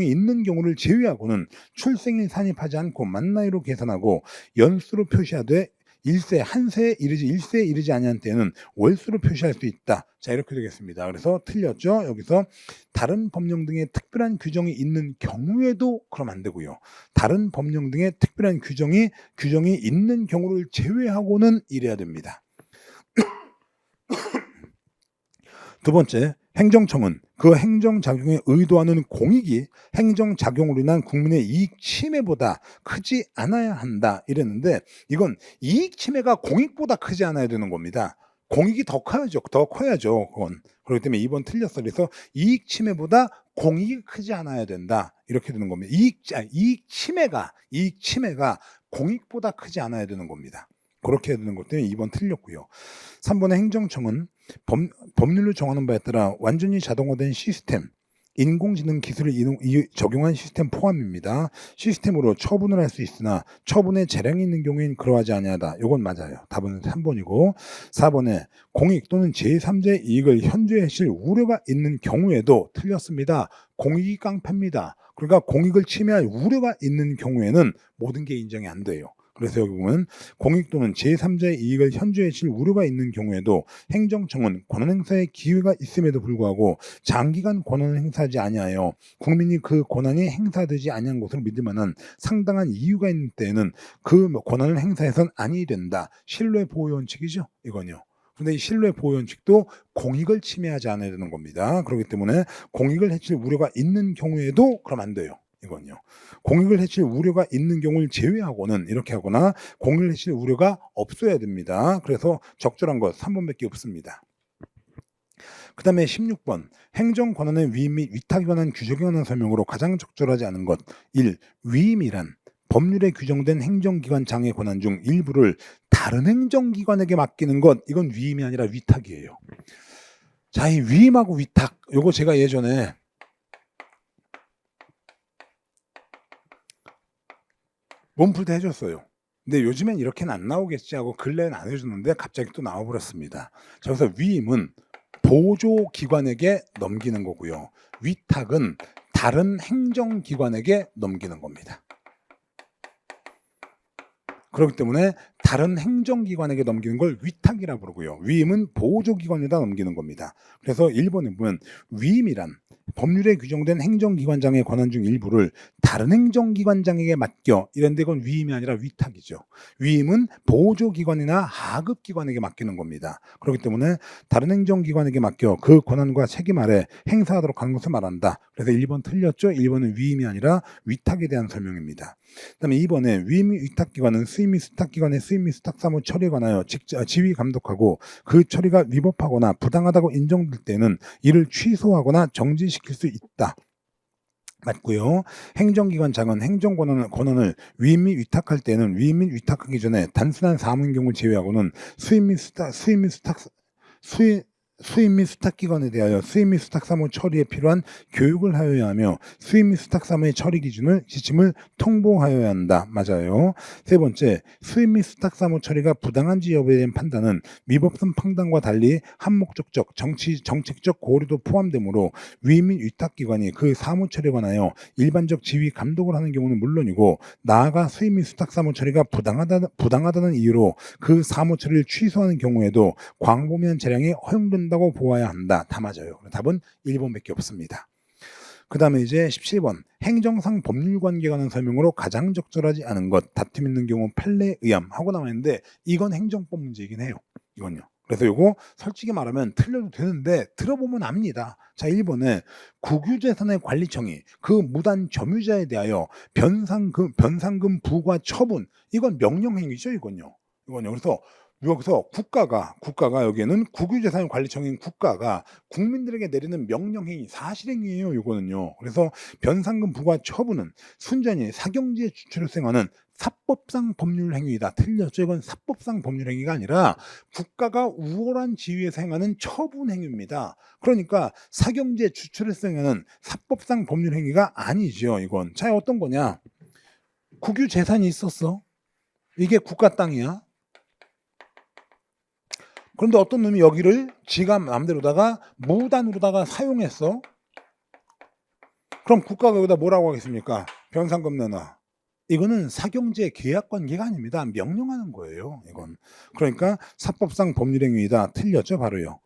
있는 경우를 제외하고는 출생일 산입하지 않고 만 나이로 계산하고 연수로 표시하되 1세에 이르지 아니한 때에는 월수로 표시할 수 있다. 자, 이렇게 되겠습니다. 그래서 틀렸죠. 여기서 다른 법령 등의 특별한 규정이 있는 경우에도 그럼 안 되고요. 다른 법령 등의 특별한 규정이 있는 경우를 제외하고는 이래야 됩니다. 두 번째, 행정청은 그 행정작용에 의도하는 공익이 행정작용으로 인한 국민의 이익 침해보다 크지 않아야 한다 이랬는데 이건 이익 침해가 공익보다 크지 않아야 되는 겁니다. 공익이 더 커야죠. 그건. 그렇기 때문에 2번 틀렸어. 그래서 이익 침해보다 공익이 크지 않아야 된다 이렇게 되는 겁니다. 이익 침해가 공익보다 크지 않아야 되는 겁니다. 그렇게 해야 되는 것 때문에 2번 틀렸고요. 3번의 행정청은 법률로 정하는 바에 따라 완전히 자동화된 시스템, 인공지능 기술을 적용한 시스템 포함입니다. 시스템으로 처분을 할 수 있으나 처분에 재량이 있는 경우에는 그러하지 아니하다. 이건 맞아요. 답은 3번이고 4번에 공익 또는 제3자의 이익을 현저해실 우려가 있는 경우에도 틀렸습니다. 공익이 깡패입니다. 그러니까 공익을 침해할 우려가 있는 경우에는 모든 게 인정이 안 돼요. 그래서 여기 보면 공익 또는 제3자의 이익을 현저해칠 우려가 있는 경우에도 행정청은 권한행사의 기회가 있음에도 불구하고 장기간 권한을 행사하지 아니하여 국민이 그 권한이 행사되지 아니한 것으로 믿을 만한 상당한 이유가 있는 때에는 그 권한을 행사해서는 아니 된다. 신뢰 보호 원칙이죠. 이건요. 근데 이 신뢰 보호 원칙도 공익을 침해하지 않아야 되는 겁니다. 그렇기 때문에 공익을 해칠 우려가 있는 경우에도 그럼 안 돼요. 이건요. 공익을 해칠 우려가 있는 경우를 제외하고는 이렇게 하거나 공익을 해칠 우려가 없어야 됩니다. 그래서 적절한 것 3번밖에 없습니다. 그 다음에 16번 행정 권한의 위임 및 위탁에 관한 규정에 관한 설명으로 가장 적절하지 않은 것 1. 위임이란 법률에 규정된 행정기관장의 권한 중 일부를 다른 행정기관에게 맡기는 것 이건 위임이 아니라 위탁이에요. 자, 이 위임하고 위탁 요거 제가 예전에 몸풀 때 해줬어요. 근데 요즘엔 이렇게는 안 나오겠지 하고 근래는 안 해줬는데 갑자기 또 나와버렸습니다. 자, 그래서 위임은 보조기관에게 넘기는 거고요. 위탁은 다른 행정기관에게 넘기는 겁니다. 그렇기 때문에 다른 행정기관에게 넘기는 걸 위탁이라고 그러고요. 위임은 보조기관에다 넘기는 겁니다. 그래서 1번에 보면 위임이란 법률에 규정된 행정기관장의 권한 중 일부를 다른 행정기관장에게 맡겨 이런데 그건 위임이 아니라 위탁이죠. 위임은 보조기관이나 하급기관에게 맡기는 겁니다. 그렇기 때문에 다른 행정기관에게 맡겨 그 권한과 책임 아래 행사하도록 하는 것을 말한다. 그래서 1번 틀렸죠. 1번은 위임이 아니라 위탁에 대한 설명입니다. 그 다음에 2번에 위임 및 위탁기관은 수임 및 수탁기관의 수임 및 수탁 사무 처리에 관하여 지휘 감독하고 그 처리가 위법하거나 부당하다고 인정될 때는 이를 취소하거나 정지시킬 수 있다. 맞고요. 행정기관장은 행정권한을 위임 및 위탁할 때는 위임 및 위탁하기 전에 단순한 사무인 경우를 제외하고는 수임 및 수탁 수입 및 수탁기관에 대하여 수입 및 수탁사무 처리에 필요한 교육을 하여야 하며 수입 및 수탁사무의 처리 지침을 통보하여야 한다. 맞아요. 세 번째, 수입 및 수탁사무 처리가 부당한지 여부에 대한 판단은 위법성 판단과 달리 한목적적, 정책적 고려도 포함되므로 위임 및 위탁기관이 그 사무 처리에 관하여 일반적 지휘 감독을 하는 경우는 물론이고 나아가 수입 및 수탁사무 처리가 부당하다는 이유로 그 사무 처리를 취소하는 경우에도 광범위한 재량이 허용된다고 보아야 한다. 다 맞아요. 답은 1번밖에 없습니다. 그 다음에 이제 17번 행정상 법률관계에 관한 설명으로 가장 적절하지 않은 것 다툼 있는 경우 판례에 의함 하고 나와있는데 이건 행정법 문제이긴 해요. 이건요. 그래서 이거 솔직히 말하면 틀려도 되는데 들어보면 압니다. 자, 1번에 국유재산의 관리청이 그 무단 점유자에 대하여 변상금 부과 처분 이건 명령행위죠. 이건요. 그래서 여기서 국가가 여기에는 국유재산관리청인 국가가 국민들에게 내리는 명령행위 사실행위예요. 이거는요. 그래서 변상금 부과 처분은 순전히 사경지의 주체로 수행하는 사법상 법률행위이다. 틀렸죠. 이건 사법상 법률행위가 아니라 국가가 우월한 지위에서 행하는 처분행위입니다. 그러니까 사경지의 주체를 수행하는 사법상 법률행위가 아니죠. 이건. 자, 어떤 거냐. 국유재산이 있었어. 이게 국가 땅이야. 그런데 어떤 놈이 여기를 지가 마음대로다가 무단으로다가 사용했어. 그럼 국가가 여기다 뭐라고 하겠습니까? 변상금 내놔. 이거는 사경제 계약 관계가 아닙니다. 명령하는 거예요. 이건. 그러니까 사법상 법률행위이다. 틀렸죠. 바로요.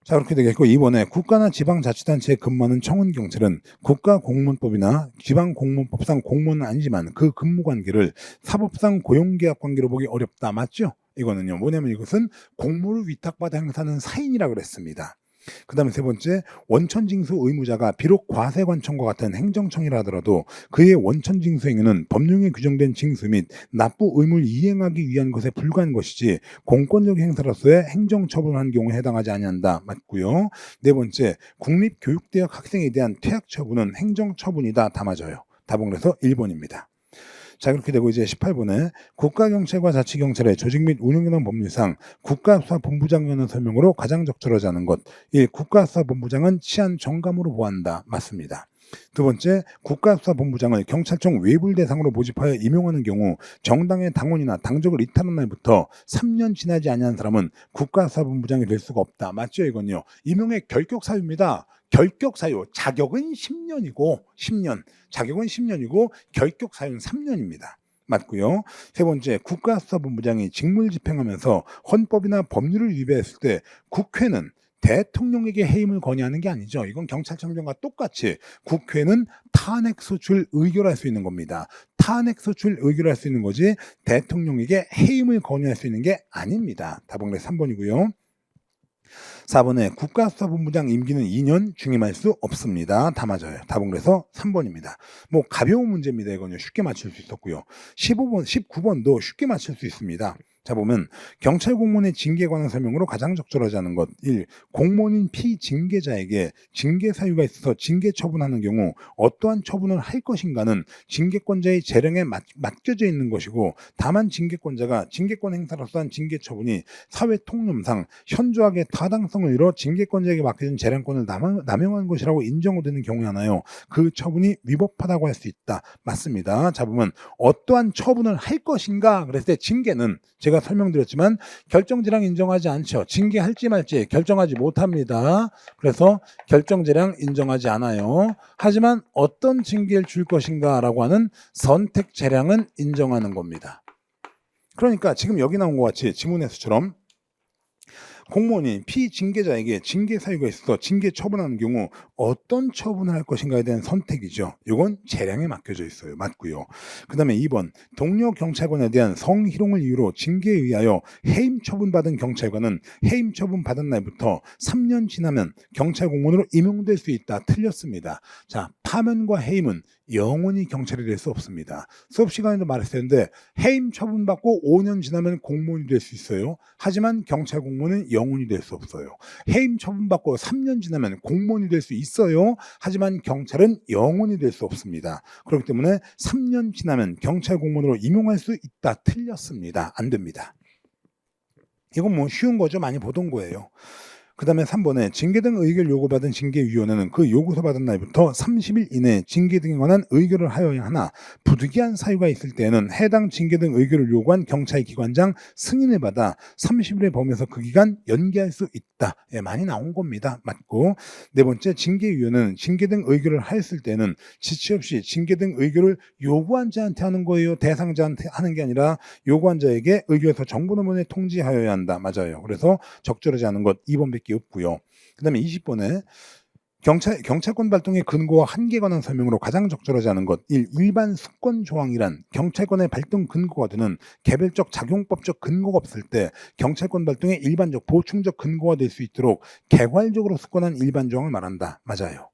자, 그렇게 되겠고 2번에 국가나 지방자치단체에 근무하는 청원경찰은 국가공무원법이나 지방공무원법상 공무원은 아니지만 그 근무관계를 사법상 고용계약관계로 보기 어렵다. 맞죠? 이거는요. 뭐냐면 이것은 공무를 위탁받아 행사하는 사인이라 그랬습니다. 그 다음에 세 번째, 원천징수 의무자가 비록 과세관청과 같은 행정청이라 하더라도 그의 원천징수 행위는 법령에 규정된 징수 및 납부 의무를 이행하기 위한 것에 불과한 것이지 공권적 행사로서의 행정처분한 경우에 해당하지 아니한다. 맞고요. 네 번째, 국립교육대학 학생에 대한 퇴학 처분은 행정처분이다. 다 맞아요. 답은 그래서 1번입니다. 자, 그렇게 되고 이제 18번에 국가경찰과 자치경찰의 조직 및 운영기능 법률상 국가수사본부장이라는 설명으로 가장 적절하지 않은 것. 1. 국가수사본부장은 치안 정감으로 보한다. 맞습니다. 두 번째, 국가수사본부장을 경찰청 외부 대상으로 모집하여 임용하는 경우 정당의 당원이나 당적을 이탈한 날부터 3년 지나지 아니한 사람은 국가수사본부장이 될 수가 없다. 맞죠? 이건요. 임용의 결격사유입니다. 결격사유, 자격은 10년이고 자격은 10년이고 결격 사유는 3년입니다. 맞고요. 세 번째, 국가수사본부장이 직무를 집행하면서 헌법이나 법률을 위배했을 때 국회는 대통령에게 해임을 건의하는 게 아니죠. 이건 경찰청장과 똑같이 국회는 탄핵소추를 의결할 수 있는 겁니다. 탄핵소추를 의결할 수 있는 거지 대통령에게 해임을 건의할 수 있는 게 아닙니다. 답은 3번이고요. 4번에 국가수사본부장 임기는 2년 중임할 수 없습니다. 다 맞아요. 답은 그래서 3번입니다. 뭐 가벼운 문제입니다. 이건 쉽게 맞출 수 있었고요. 15번, 19번도 쉽게 맞출 수 있습니다. 자, 보면 경찰 공무원의 징계에 관한 설명으로 가장 적절하지 않은 것. 1. 공무원인 피징계자에게 징계 사유가 있어서 징계 처분하는 경우 어떠한 처분을 할 것인가는 징계권자의 재량에 맡겨져 있는 것이고 다만 징계권자가 징계권 행사로서 한 징계 처분이 사회 통념상 현저하게 타당성을 이뤄 징계권자에게 맡겨진 재량권을 남용한 것이라고 인정되는 경우에 하나요. 그 처분이 위법하다고 할 수 있다. 맞습니다. 자, 보면 어떠한 처분을 할 것인가 그랬을 때 징계는 제가 설명드렸지만 결정재량 인정하지 않죠. 징계할지 말지 결정하지 못합니다. 그래서 결정재량 인정하지 않아요. 하지만 어떤 징계를 줄 것인가라고 하는 선택재량은 인정하는 겁니다. 그러니까 지금 여기 나온 것 같이 지문에서처럼 공무원이 피징계자에게 징계 사유가 있어서 징계 처분하는 경우 어떤 처분을 할 것인가에 대한 선택이죠. 이건 재량에 맡겨져 있어요. 맞고요. 그 다음에 2번 동료 경찰관에 대한 성희롱을 이유로 징계에 의하여 해임 처분받은 경찰관은 해임 처분받은 날부터 3년 지나면 경찰 공무원으로 임용될 수 있다. 틀렸습니다. 자, 파면과 해임은 영원히 경찰이 될 수 없습니다. 수업 시간에도 말했었는데 해임 처분받고 5년 지나면 공무원이 될 수 있어요. 하지만 경찰 공무원은 영원히 될 수 없어요. 해임 처분받고 3년 지나면 공무원이 될 수 있어요. 하지만 경찰은 영원히 될 수 없습니다. 그렇기 때문에 3년 지나면 경찰 공무원으로 임용할 수 있다. 틀렸습니다. 안 됩니다. 이건 뭐 쉬운 거죠. 많이 보던 거예요. 그다음에 3번에 징계 등 의결 요구받은 징계위원회는 그 요구서 받은 날부터 30일 이내에 징계 등에 관한 의결을 하여야 하나 부득이한 사유가 있을 때에는 해당 징계 등 의결을 요구한 경찰기관장 승인을 받아 30일의 범위에서 그 기간 연기할 수 있다. 예, 많이 나온 겁니다. 맞고. 네 번째, 징계위원회는 징계 등 의결을 하였을 때는 지체 없이 징계 등 의결을 요구한 자한테 하는 거예요. 대상자한테 하는 게 아니라 요구한 자에게 의결서 정보노문에 통지하여야 한다. 맞아요. 그래서 적절하지 않은 것 2번밖에 없고요. 그다음에 20번에 경찰권 발동의 근거와 한계에 관한 설명으로 가장 적절하지 않은 것 1. 일반 수권 조항이란 경찰권의 발동 근거가 되는 개별적 작용법적 근거가 없을 때 경찰권 발동의 일반적 보충적 근거가 될 수 있도록 개괄적으로 수권한 일반 조항을 말한다. 맞아요.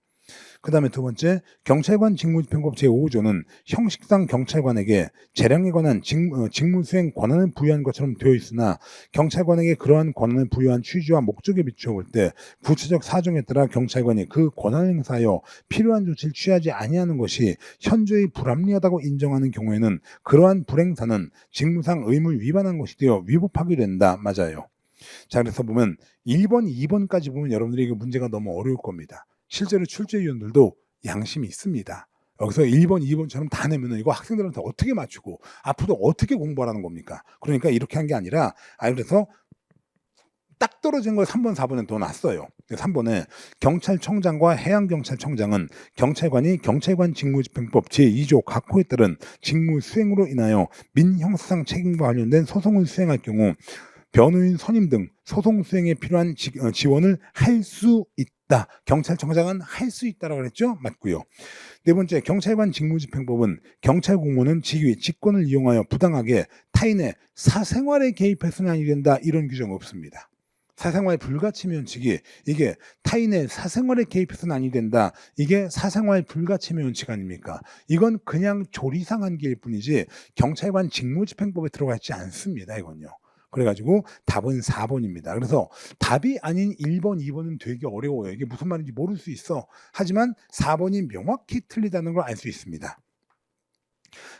그 다음에 두 번째, 경찰관 직무집행법 제5조는 형식상 경찰관에게 재량에 관한 직무수행 권한을 부여한 것처럼 되어 있으나 경찰관에게 그러한 권한을 부여한 취지와 목적에 비추어 볼 때 구체적 사정에 따라 경찰관이 그 권한을 행사하여 필요한 조치를 취하지 아니하는 것이 현저히 불합리하다고 인정하는 경우에는 그러한 불행사는 직무상 의무를 위반한 것이 되어 위법하게 된다. 맞아요. 자, 그래서 보면 1번, 2번까지 보면 여러분들이 이게 문제가 너무 어려울 겁니다. 실제로 출제위원들도 양심이 있습니다. 여기서 1번, 2번처럼 다 내면은 이거 학생들한테 어떻게 맞추고 앞으로 어떻게 공부하라는 겁니까? 그러니까 이렇게 한 게 아니라 그래서 딱 떨어진 걸 3번, 4번에 더 놨어요. 3번에 경찰청장과 해양경찰청장은 경찰관이 경찰관 직무집행법 제2조 각호에 따른 직무 수행으로 인하여 민형사상 책임과 관련된 소송을 수행할 경우 변호인 선임 등 소송 수행에 필요한 지원을 할 수 있다. 경찰청장은 할 수 있다라고 그랬죠? 맞고요. 네 번째, 경찰관 직무집행법은 경찰 공무원은 직위, 직권을 이용하여 부당하게 타인의 사생활에 개입해서는 아니 된다. 이런 규정 없습니다. 사생활 불가침면칙이 이게 타인의 사생활에 개입해서는 아니 된다. 이게 사생활 불가침면칙 아닙니까? 이건 그냥 조리상 한계일 뿐이지 경찰관 직무집행법에 들어가 있지 않습니다. 이건요. 그래가지고 답은 4번입니다. 그래서 답이 아닌 1번, 2번은 되게 어려워요. 이게 무슨 말인지 모를 수 있어. 하지만 4번이 명확히 틀리다는 걸 알 수 있습니다.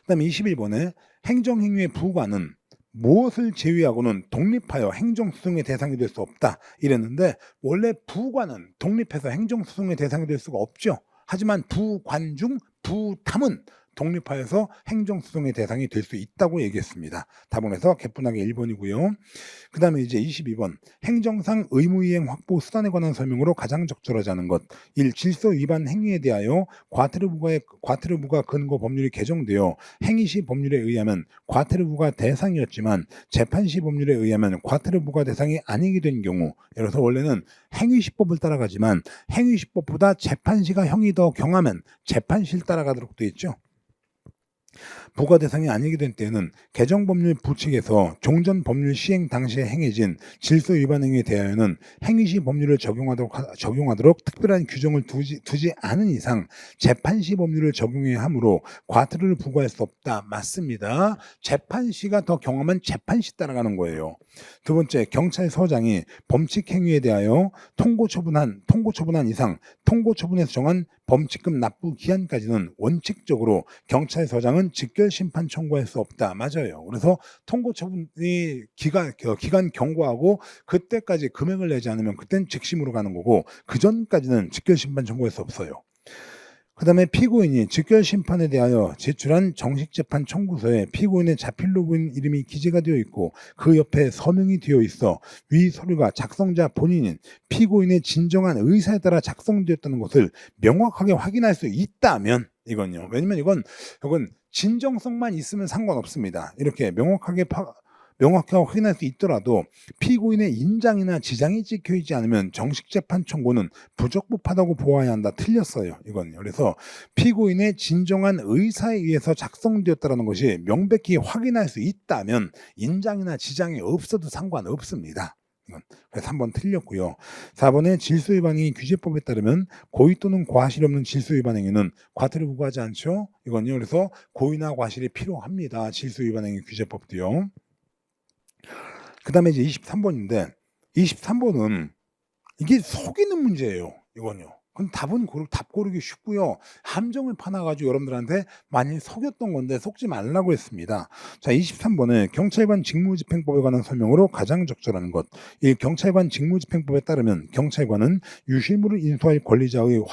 그 다음에 21번에 행정행위의 부과는 무엇을 제외하고는 독립하여 행정소송의 대상이 될 수 없다. 이랬는데 원래 부과는 독립해서 행정소송의 대상이 될 수가 없죠. 하지만 부관 중 부탐은 독립하여서 행정소송의 대상이 될 수 있다고 얘기했습니다. 답원에서 개뿐하게 1번이고요. 그 다음에 이제 22번 행정상 의무이행 확보 수단에 관한 설명으로 가장 적절하지 않은 것 1. 질서 위반 행위에 대하여 과태료 부과 근거 법률이 개정되어 행위시 법률에 의하면 과태료 부과 대상이었지만 재판시 법률에 의하면 과태료 부과 대상이 아니게 된 경우 예를 들어서 원래는 행위시법을 따라가지만 행위시법보다 재판시가 형이 더 경하면 재판시를 따라가도록 되어 있죠. 부과 대상이 아니게 된 때에는 개정법률 부칙에서 종전 법률 시행 당시에 행해진 질서 위반 행위에 대하여는 행위시 법률을 적용하도록 특별한 규정을 두지 않은 이상 재판시 법률을 적용해야 하므로 과태료를 부과할 수 없다. 맞습니다. 재판시가 더 경하면 재판시 따라가는 거예요. 두 번째, 경찰서장이 범칙 행위에 대하여 통고 처분한 이상 통고 처분에서 정한 범칙금 납부 기한까지는 원칙적으로 경찰서장은 직결 심판 청구할 수 없다. 맞아요. 그래서 통고 처분이 기간 경과하고 그때까지 금액을 내지 않으면 그땐 즉심으로 가는 거고 그 전까지는 직결 심판 청구할 수 없어요. 그 다음에 피고인이 직결 심판에 대하여 제출한 정식재판 청구서에 피고인의 자필로그인 이름이 기재가 되어 있고 그 옆에 서명이 되어 있어 위 서류가 작성자 본인인 피고인의 진정한 의사에 따라 작성되었다는 것을 명확하게 확인할 수 있다면 이건요. 왜냐면 이건 진정성만 있으면 상관없습니다. 이렇게 명확하게 확인할 수 있더라도 피고인의 인장이나 지장이 찍혀있지 않으면 정식재판 청구는 부적법하다고 보아야 한다. 틀렸어요. 이건요. 그래서 피고인의 진정한 의사에 의해서 작성되었다는 것이 명백히 확인할 수 있다면 인장이나 지장이 없어도 상관없습니다. 그래서 3번 틀렸고요. 4번에 질서위반행위 규제법에 따르면 고의 또는 과실이 없는 질서위반행위는 과태료 부과하지 않죠. 이건요. 그래서 고의나 과실이 필요합니다. 질서위반행위 규제법도요. 그 다음에 이제 23번인데 23번은 이게 속이는 문제예요. 이건요. 그럼 답 고르기 쉽고요. 함정을 파놔 가지고 여러분들한테 많이 속였던 건데 속지 말라고 했습니다. 자, 23번에 경찰관 직무집행법에 관한 설명으로 가장 적절한 것. 이 경찰관 직무집행법에 따르면 경찰관은 유실물을 인수할 권리자의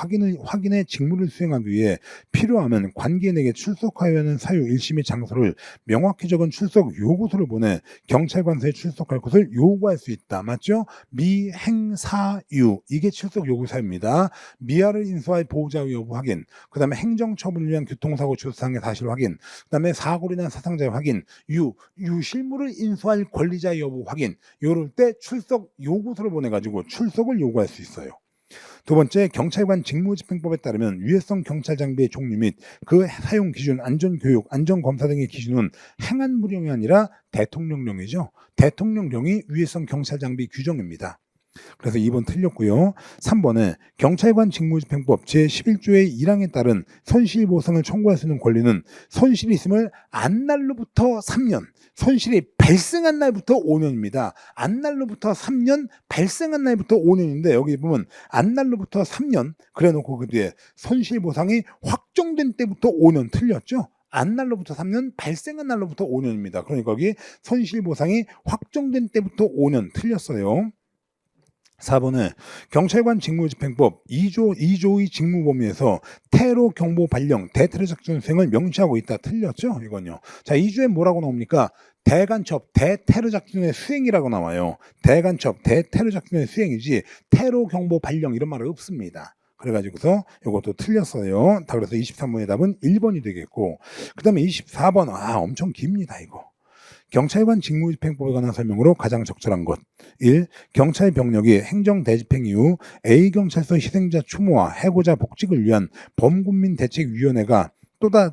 확인의 직무를 수행하기 위해 필요하면 관계인에게 출석하여야 하는 사유 일심의 장소를 명확히 적은 출석 요구서를 보내 경찰관서에 출석할 것을 요구할 수 있다. 맞죠? 미행사유, 이게 출석 요구사유입니다. 미아를 인수할 보호자 여부 확인, 그 다음에 행정처분을 위한 교통사고 조사상의 사실 확인, 그 다음에 사고로 인한 사상자 확인, 유실물을 인수할 권리자 여부 확인, 요럴 때 출석 요구서를 보내가지고 출석을 요구할 수 있어요. 두 번째, 경찰관 직무집행법에 따르면 위해성 경찰 장비의 종류 및 그 사용 기준, 안전교육, 안전검사 등의 기준은 행안부령이 아니라 대통령령이죠. 대통령령이 위해성 경찰 장비 규정입니다. 그래서 2번 틀렸고요. 3번에 경찰관 직무집행법 제11조의 1항에 따른 손실보상을 청구할 수 있는 권리는 손실이 있음을 안 날로부터 3년, 손실이 발생한 날부터 5년입니다. 안 날로부터 3년, 발생한 날부터 5년인데 여기 보면 안 날로부터 3년 그래놓고 그 뒤에 손실보상이 확정된 때부터 5년 틀렸죠. 안 날로부터 3년, 발생한 날로부터 5년입니다. 그러니까 여기 손실보상이 확정된 때부터 5년 틀렸어요. 4번에 경찰관 직무집행법 2조의 직무 범위에서 테러 경보 발령, 대테러 작전 수행을 명시하고 있다. 틀렸죠? 이건요. 자, 2조에 뭐라고 나옵니까? 대간첩, 대테러 작전의 수행이라고 나와요. 대간첩, 대테러 작전의 수행이지 테러 경보 발령 이런 말은 없습니다. 그래가지고서 이것도 틀렸어요. 다 그래서 23번의 답은 1번이 되겠고, 그 다음에 24번, 엄청 깁니다, 이거. 경찰관 직무집행법에 관한 설명으로 가장 적절한 것. 1. 경찰 병력이 행정대집행 이후 A경찰서 희생자 추모와 해고자 복직을 위한 범국민대책위원회가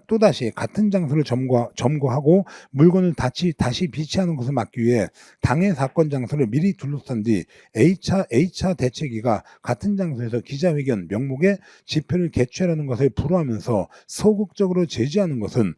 또다시 같은 장소를 점거하고 물건을 다시 비치하는 것을 막기 위해 당해 사건 장소를 미리 둘러싼 뒤 A차 대책위가 같은 장소에서 기자회견 명목의 집회를 개최하는 것을 불허하면서 소극적으로 제지하는 것은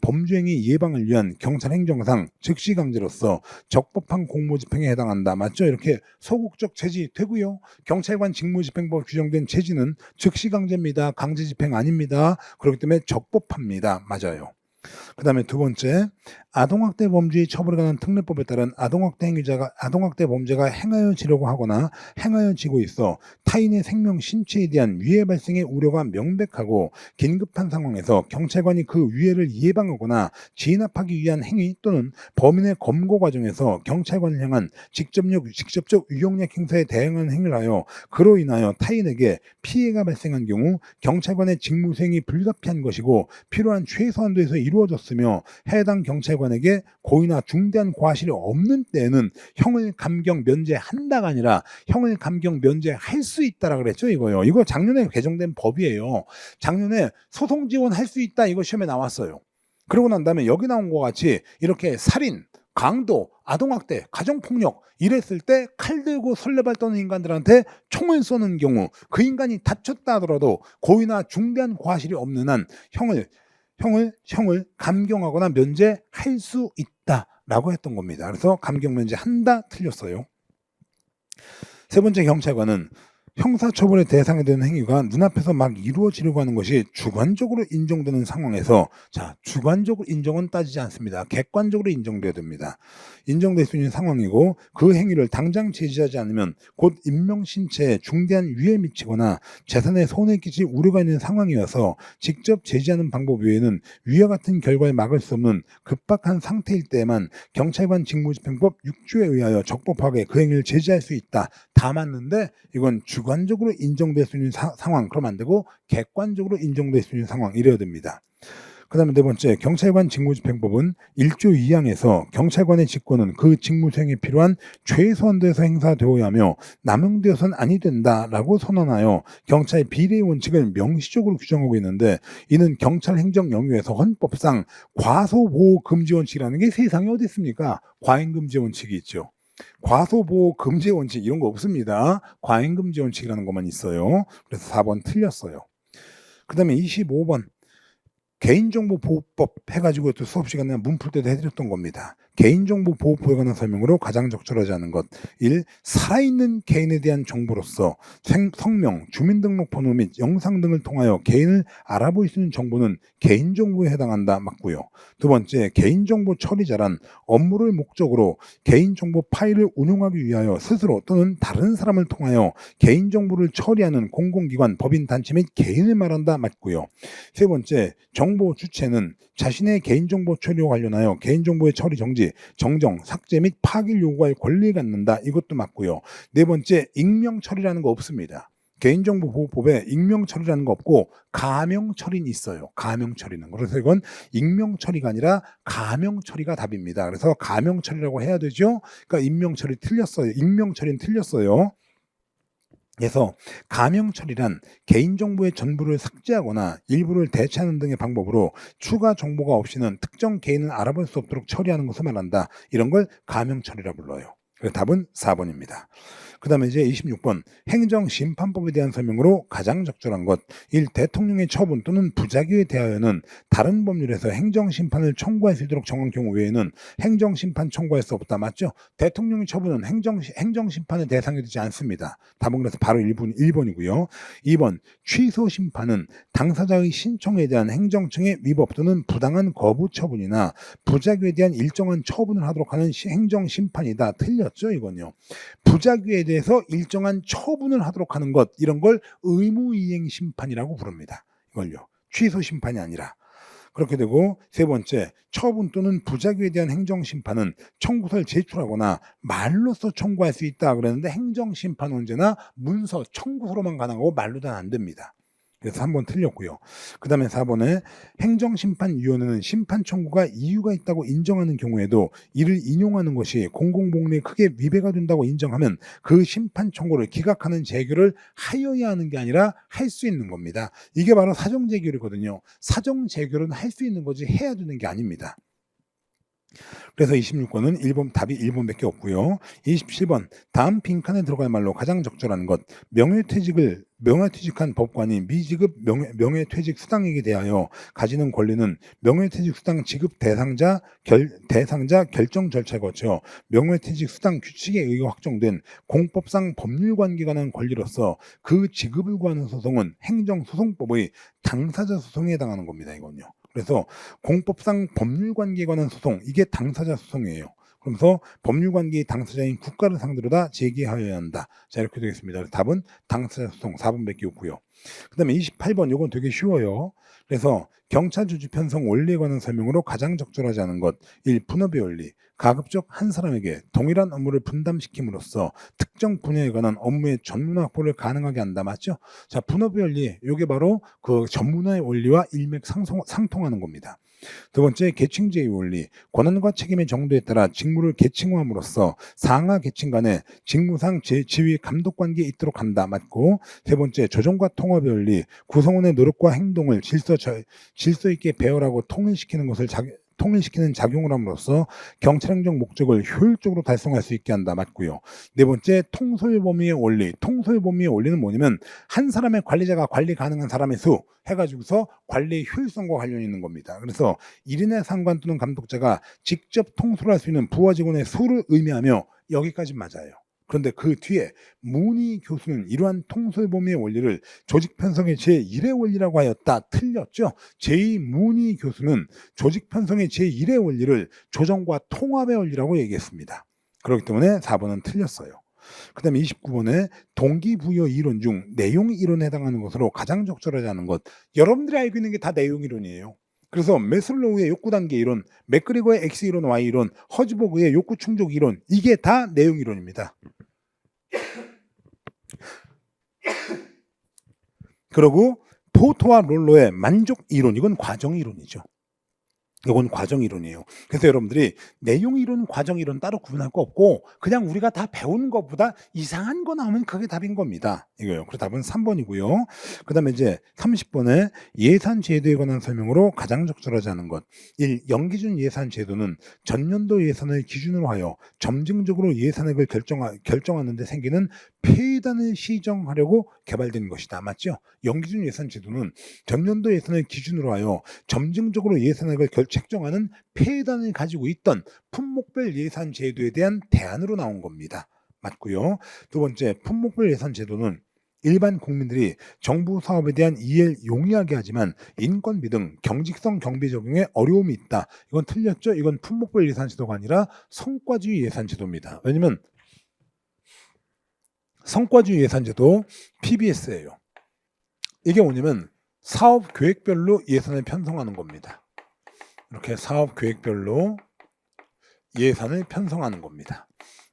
범죄행위 예방을 위한 경찰 행정상 즉시강제로서 적법한 공무집행에 해당한다. 맞죠? 이렇게 소극적 제지 되고요. 경찰관 직무집행법 규정된 제지는 즉시강제입니다. 강제집행 아닙니다. 그렇기 때문에 적법합니다. 맞아요. 그 다음에 두 번째, 아동학대 범죄의 처벌에 관한 특례법에 따른 아동학대 범죄가 행하여 지려고 하거나 행하여 지고 있어 타인의 생명, 신체에 대한 위해 발생의 우려가 명백하고 긴급한 상황에서 경찰관이 그 위해를 예방하거나 진압하기 위한 행위 또는 범인의 검거 과정에서 경찰관을 향한 직접적 유용력 행사에 대응하는 행위를 하여 그로 인하여 타인에게 피해가 발생한 경우 경찰관의 직무 수행이 불가피한 것이고 필요한 최소한도에서 이루어졌으며 해당 경찰관에게 고의나 중대한 과실이 없는 때에는 형을 감경 면제한다가 아니라 형을 감경 면제할 수 있다라 그랬죠. 이거요. 이거 작년에 개정된 법이에요. 작년에 소송 지원할 수 있다. 이거 시험에 나왔어요. 그러고 난 다음에 여기 나온 것 같이 이렇게 살인, 강도, 아동학대, 가정폭력 이랬을 때 칼 들고 설레발 떠는 인간들한테 총을 쏘는 경우 그 인간이 다쳤다 하더라도 고의나 중대한 과실이 없는 한 형을 감경하거나 면제할 수 있다라고 했던 겁니다. 그래서 감경 면제한다 틀렸어요. 세 번째, 경찰관은 형사처벌의 대상이 되는 행위가 눈앞에서 막 이루어지려고 하는 것이 주관적으로 인정되는 상황에서, 자, 주관적으로 인정은 따지지 않습니다. 객관적으로 인정돼야 됩니다. 인정될 수 있는 상황이고 그 행위를 당장 제지하지 않으면 곧 인명신체에 중대한 위해 미치거나 재산에 손해 끼칠 우려가 있는 상황이어서 직접 제지하는 방법 외에는 위와 같은 결과에 막을 수 없는 급박한 상태일 때에만 경찰관 직무집행법 6조에 의하여 적법하게 그 행위를 제지할 수 있다. 다 맞는데 이건 주관적으로 인정될 수 있는 상황, 그러면 안 되고 객관적으로 인정될 수 있는 상황 이래야 됩니다. 그 다음에 네 번째, 경찰관 직무집행법은 1조 2항에서 경찰관의 직권은 그 직무 수행에 필요한 최소한도에서 행사되어야 하며 남용되어서는 아니 된다라고 선언하여 경찰 비례의 원칙을 명시적으로 규정하고 있는데, 이는 경찰 행정 영역에서 헌법상 과소보호 금지 원칙이라는 게 세상에 어디 있습니까? 과잉 금지 원칙이 있죠. 과소보호 금지 원칙 이런 거 없습니다. 과잉 금지 원칙이라는 것만 있어요. 그래서 4번 틀렸어요. 그 다음에 25번 개인정보보호법 해가지고 또 수업 시간에 문풀 때도 해드렸던 겁니다. 개인정보보호법에 관한 설명으로 가장 적절하지 않은 것. 1. 살아있는 개인에 대한 정보로서 성명, 주민등록번호 및 영상 등을 통하여 개인을 알아볼 수 있는 정보는 개인정보에 해당한다. 맞고요. 두 번째, 개인정보 처리자란 업무를 목적으로 개인정보 파일을 운용하기 위하여 스스로 또는 다른 사람을 통하여 개인정보를 처리하는 공공기관, 법인, 단체 및 개인을 말한다. 맞고요. 세 번째, 정보 주체는 자신의 개인정보 처리와 관련하여 개인정보의 처리 정지, 정정, 삭제 및 파기를 요구할 권리를 갖는다. 이것도 맞고요. 네 번째, 익명 처리라는 거 없습니다. 개인정보보호법에 익명 처리라는 거 없고 가명 처리는 있어요. 가명 처리는. 그래서 이건 익명 처리가 아니라 가명 처리가 답입니다. 그래서 가명 처리라고 해야 되죠. 그러니까 익명 처리 틀렸어요. 익명 처리는 틀렸어요. 그래서 가명 처리란 개인정보의 전부를 삭제하거나 일부를 대체하는 등의 방법으로 추가 정보가 없이는 특정 개인을 알아볼 수 없도록 처리하는 것을 말한다. 이런 걸 가명 처리라 불러요. 그래서 답은 4번입니다. 그 다음에 이제 26번 행정심판법에 대한 설명으로 가장 적절한 것. 1. 대통령의 처분 또는 부작위에 대하여는 다른 법률에서 행정심판을 청구할 수 있도록 정한 경우 외에는 행정심판 청구할 수 없다. 맞죠? 대통령의 처분은 행정심판의 대상이 되지 않습니다. 답은 그래서 바로 1번이고요. 2번 취소심판은 당사자의 신청에 대한 행정청의 위법 또는 부당한 거부 처분이나 부작위에 대한 일정한 처분을 하도록 하는 행정심판이다. 틀렸죠? 이건요. 부작위에 대해서 일정한 처분을 하도록 하는 것, 이런 걸 의무이행심판이라고 부릅니다. 이걸요. 취소심판이 아니라. 그렇게 되고 세 번째, 처분 또는 부작위에 대한 행정심판은 청구서를 제출하거나 말로써 청구할 수 있다 그랬는데 행정심판은 언제나 문서, 청구서로만 가능하고 말로는 안 됩니다. 그래서 3번 틀렸고요. 그 다음에 4번에 행정심판위원회는 심판 청구가 이유가 있다고 인정하는 경우에도 이를 인용하는 것이 공공복리에 크게 위배가 된다고 인정하면 그 심판 청구를 기각하는 재결을 하여야 하는 게 아니라 할 수 있는 겁니다. 이게 바로 사정재결이거든요. 사정재결은 할 수 있는 거지 해야 되는 게 아닙니다. 그래서 26번은 1번, 답이 1번밖에 없고요. 27번 다음 빈칸에 들어갈 말로 가장 적절한 것. 명예퇴직한 법관이 미지급 명예퇴직 수당액에 대하여 가지는 권리는 명예퇴직 수당 지급 대상자 결정 절차에 거쳐 명예퇴직 수당 규칙에 의해 확정된 공법상 법률관계에 관한 권리로서 그 지급을 구하는 소송은 행정소송법의 당사자 소송에 해당하는 겁니다. 이건요. 그래서 공법상 법률관계에 관한 소송, 이게 당사자 소송이에요. 그러면서 법률관계의 당사자인 국가를 상대로 다 제기하여야 한다. 자, 이렇게 되겠습니다. 답은 당사자 소송 4번밖에 없고요. 그 다음에 28번, 이건 되게 쉬워요. 그래서 경찰 조직 편성 원리에 관한 설명으로 가장 적절하지 않은 것. 1. 분업의 원리. 가급적 한 사람에게 동일한 업무를 분담시킴으로써 특정 분야에 관한 업무의 전문화 확보를 가능하게 한다. 맞죠? 자, 분업의 원리, 이게 바로 그 전문화의 원리와 일맥상통하는 겁니다. 두 번째, 계층제의 원리. 권한과 책임의 정도에 따라 직무를 계층화함으로써 상하 계층 간의 직무상 지위 감독 관계에 있도록 한다. 맞고, 세 번째, 조정과 통합의 원리. 구성원의 노력과 행동을 질서 있게 배열하고 통일시키는 작용을 함으로써 경찰행정 목적을 효율적으로 달성할 수 있게 한다. 맞고요. 네 번째, 통솔범위의 원리. 통솔범위의 원리는 뭐냐면 한 사람의 관리자가 관리 가능한 사람의 수 해가지고서 관리의 효율성과 관련이 있는 겁니다. 그래서 1인의 상관 또는 감독자가 직접 통솔할 수 있는 부하 직원의 수를 의미하며 여기까지 맞아요. 그런데 그 뒤에 문희 교수는 이러한 통솔범위의 원리를 조직 편성의 제1의 원리라고 하였다. 틀렸죠? 제2문희 교수는 조직 편성의 제1의 원리를 조정과 통합의 원리라고 얘기했습니다. 그렇기 때문에 4번은 틀렸어요. 그 다음에 29번에 동기부여 이론 중 내용 이론에 해당하는 것으로 가장 적절하지 않은 것. 여러분들이 알고 있는 게 다 내용 이론이에요. 그래서 메슬로우의 욕구단계 이론, 맥그리거의 X이론, Y이론, 허즈버그의 욕구 충족 이론, 이게 다 내용 이론입니다. 그리고 포토와 롤러의 만족 이론, 이건 과정 이론이죠. 이건 과정 이론이에요. 그래서 여러분들이 내용 이론, 과정 이론 따로 구분할 거 없고 그냥 우리가 다 배운 것보다 이상한 거 나오면 그게 답인 겁니다. 이거요. 그래서 답은 3번이고요. 그 다음에 이제 30번에 예산 제도에 관한 설명으로 가장 적절하지 않은 것. 1. 연기준 예산 제도는 전년도 예산을 기준으로 하여 점증적으로 예산액을 결정하는 데 생기는 폐단을 시정하려고 개발된 것이다. 맞죠? 연기준 예산 제도는 전년도 예산을 기준으로 하여 점증적으로 예산액을 책정하는 폐단을 가지고 있던 품목별 예산 제도에 대한 대안으로 나온 겁니다. 맞고요. 두 번째, 품목별 예산 제도는 일반 국민들이 정부 사업에 대한 이해를 용이하게 하지만 인건비 등 경직성 경비 적용에 어려움이 있다. 이건 틀렸죠? 이건 품목별 예산 제도가 아니라 성과주의 예산 제도입니다. 왜냐면 성과주의 예산 제도 PBS예요. 이게 뭐냐면 사업 계획별로 예산을 편성하는 겁니다. 이렇게 사업 계획별로 예산을 편성하는 겁니다.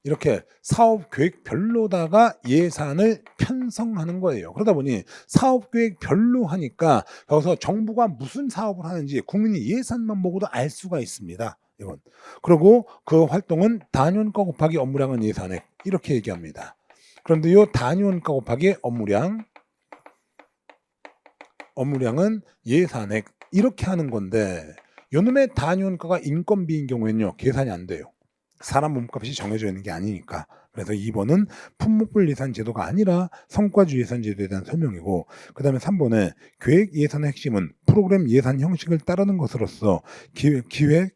이렇게 사업 계획별로다가 예산을 편성하는 거예요. 그러다 보니 사업 계획별로 하니까 여기서 정부가 무슨 사업을 하는지 국민이 예산만 보고도 알 수가 있습니다. 이건. 그리고 그 활동은 단위원가 곱하기 업무량은 예산액 이렇게 얘기합니다. 그런데 이 단위원가 곱하기 업무량은 예산액 이렇게 하는 건데 요놈의 단위원가가 인건비인 경우에는요 계산이 안 돼요. 사람 몸값이 정해져 있는 게 아니니까. 그래서 2번은 품목별 예산 제도가 아니라 성과주의 예산 제도에 대한 설명이고, 그 다음에 3번에 계획 예산의 핵심은 프로그램 예산 형식을 따르는 것으로서 기획,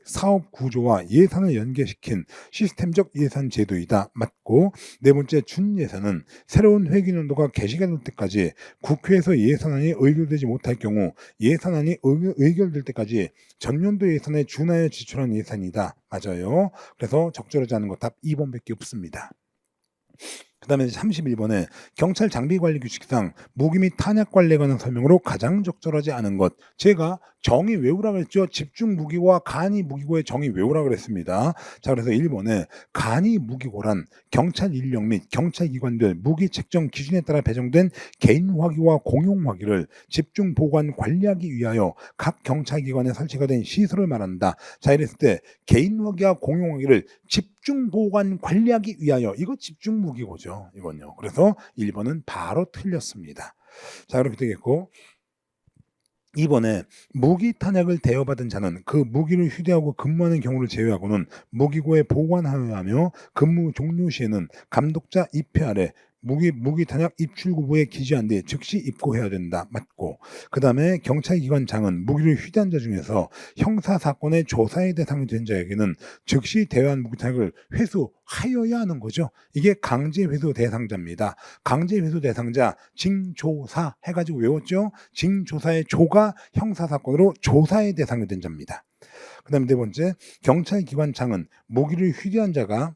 사업 구조와 예산을 연계시킨 시스템적 예산 제도이다. 맞고, 네 번째 준 예산은 새로운 회계연도가 개시가 될 때까지 국회에서 예산안이 의결되지 못할 경우 예산안이 의결될 때까지 전년도 예산에 준하여 지출한 예산이다. 맞아요. 그래서 적절하지 않은 거 답 2번밖에 없습니다. 그 다음에 31번에 경찰 장비관리 규칙상 무기 및 탄약 관리에 관한 설명으로 가장 적절하지 않은 것. 제가 정의 외우라고 했죠. 집중 무기고와 간이 무기고의 정의 외우라고 그랬습니다. 자, 그래서 1번에 간이 무기고란 경찰 인력 및 경찰 기관별 무기 책정 기준에 따라 배정된 개인 화기와 공용 화기를 집중 보관 관리하기 위하여 각 경찰 기관에 설치가 된 시설을 말한다. 자, 이랬을 때 개인 화기와 공용 화기를 집중 보관 관리하기 위하여 이거 집중 무기고죠. 이건요. 그래서 1번은 바로 틀렸습니다. 자, 그렇게 되겠고 2번에 무기 탄약을 대여받은 자는 그 무기를 휴대하고 근무하는 경우를 제외하고는 무기고에 보관하여야 하며 근무 종료 시에는 감독자 입회 아래 무기 탄약 입출구부에 기재한 뒤에 즉시 입고해야 된다. 맞고, 그 다음에 경찰기관장은 무기를 휴대한 자 중에서 형사사건의 조사의 대상이 된 자에게는 즉시 대여한 무기 탄약을 회수하여야 하는 거죠. 이게 강제회수 대상자입니다. 강제회수 대상자 징조사 해가지고 외웠죠. 징조사의 조가 형사사건으로 조사의 대상이 된 자입니다. 그 다음에 네 번째, 경찰기관장은 무기를 휴대한 자가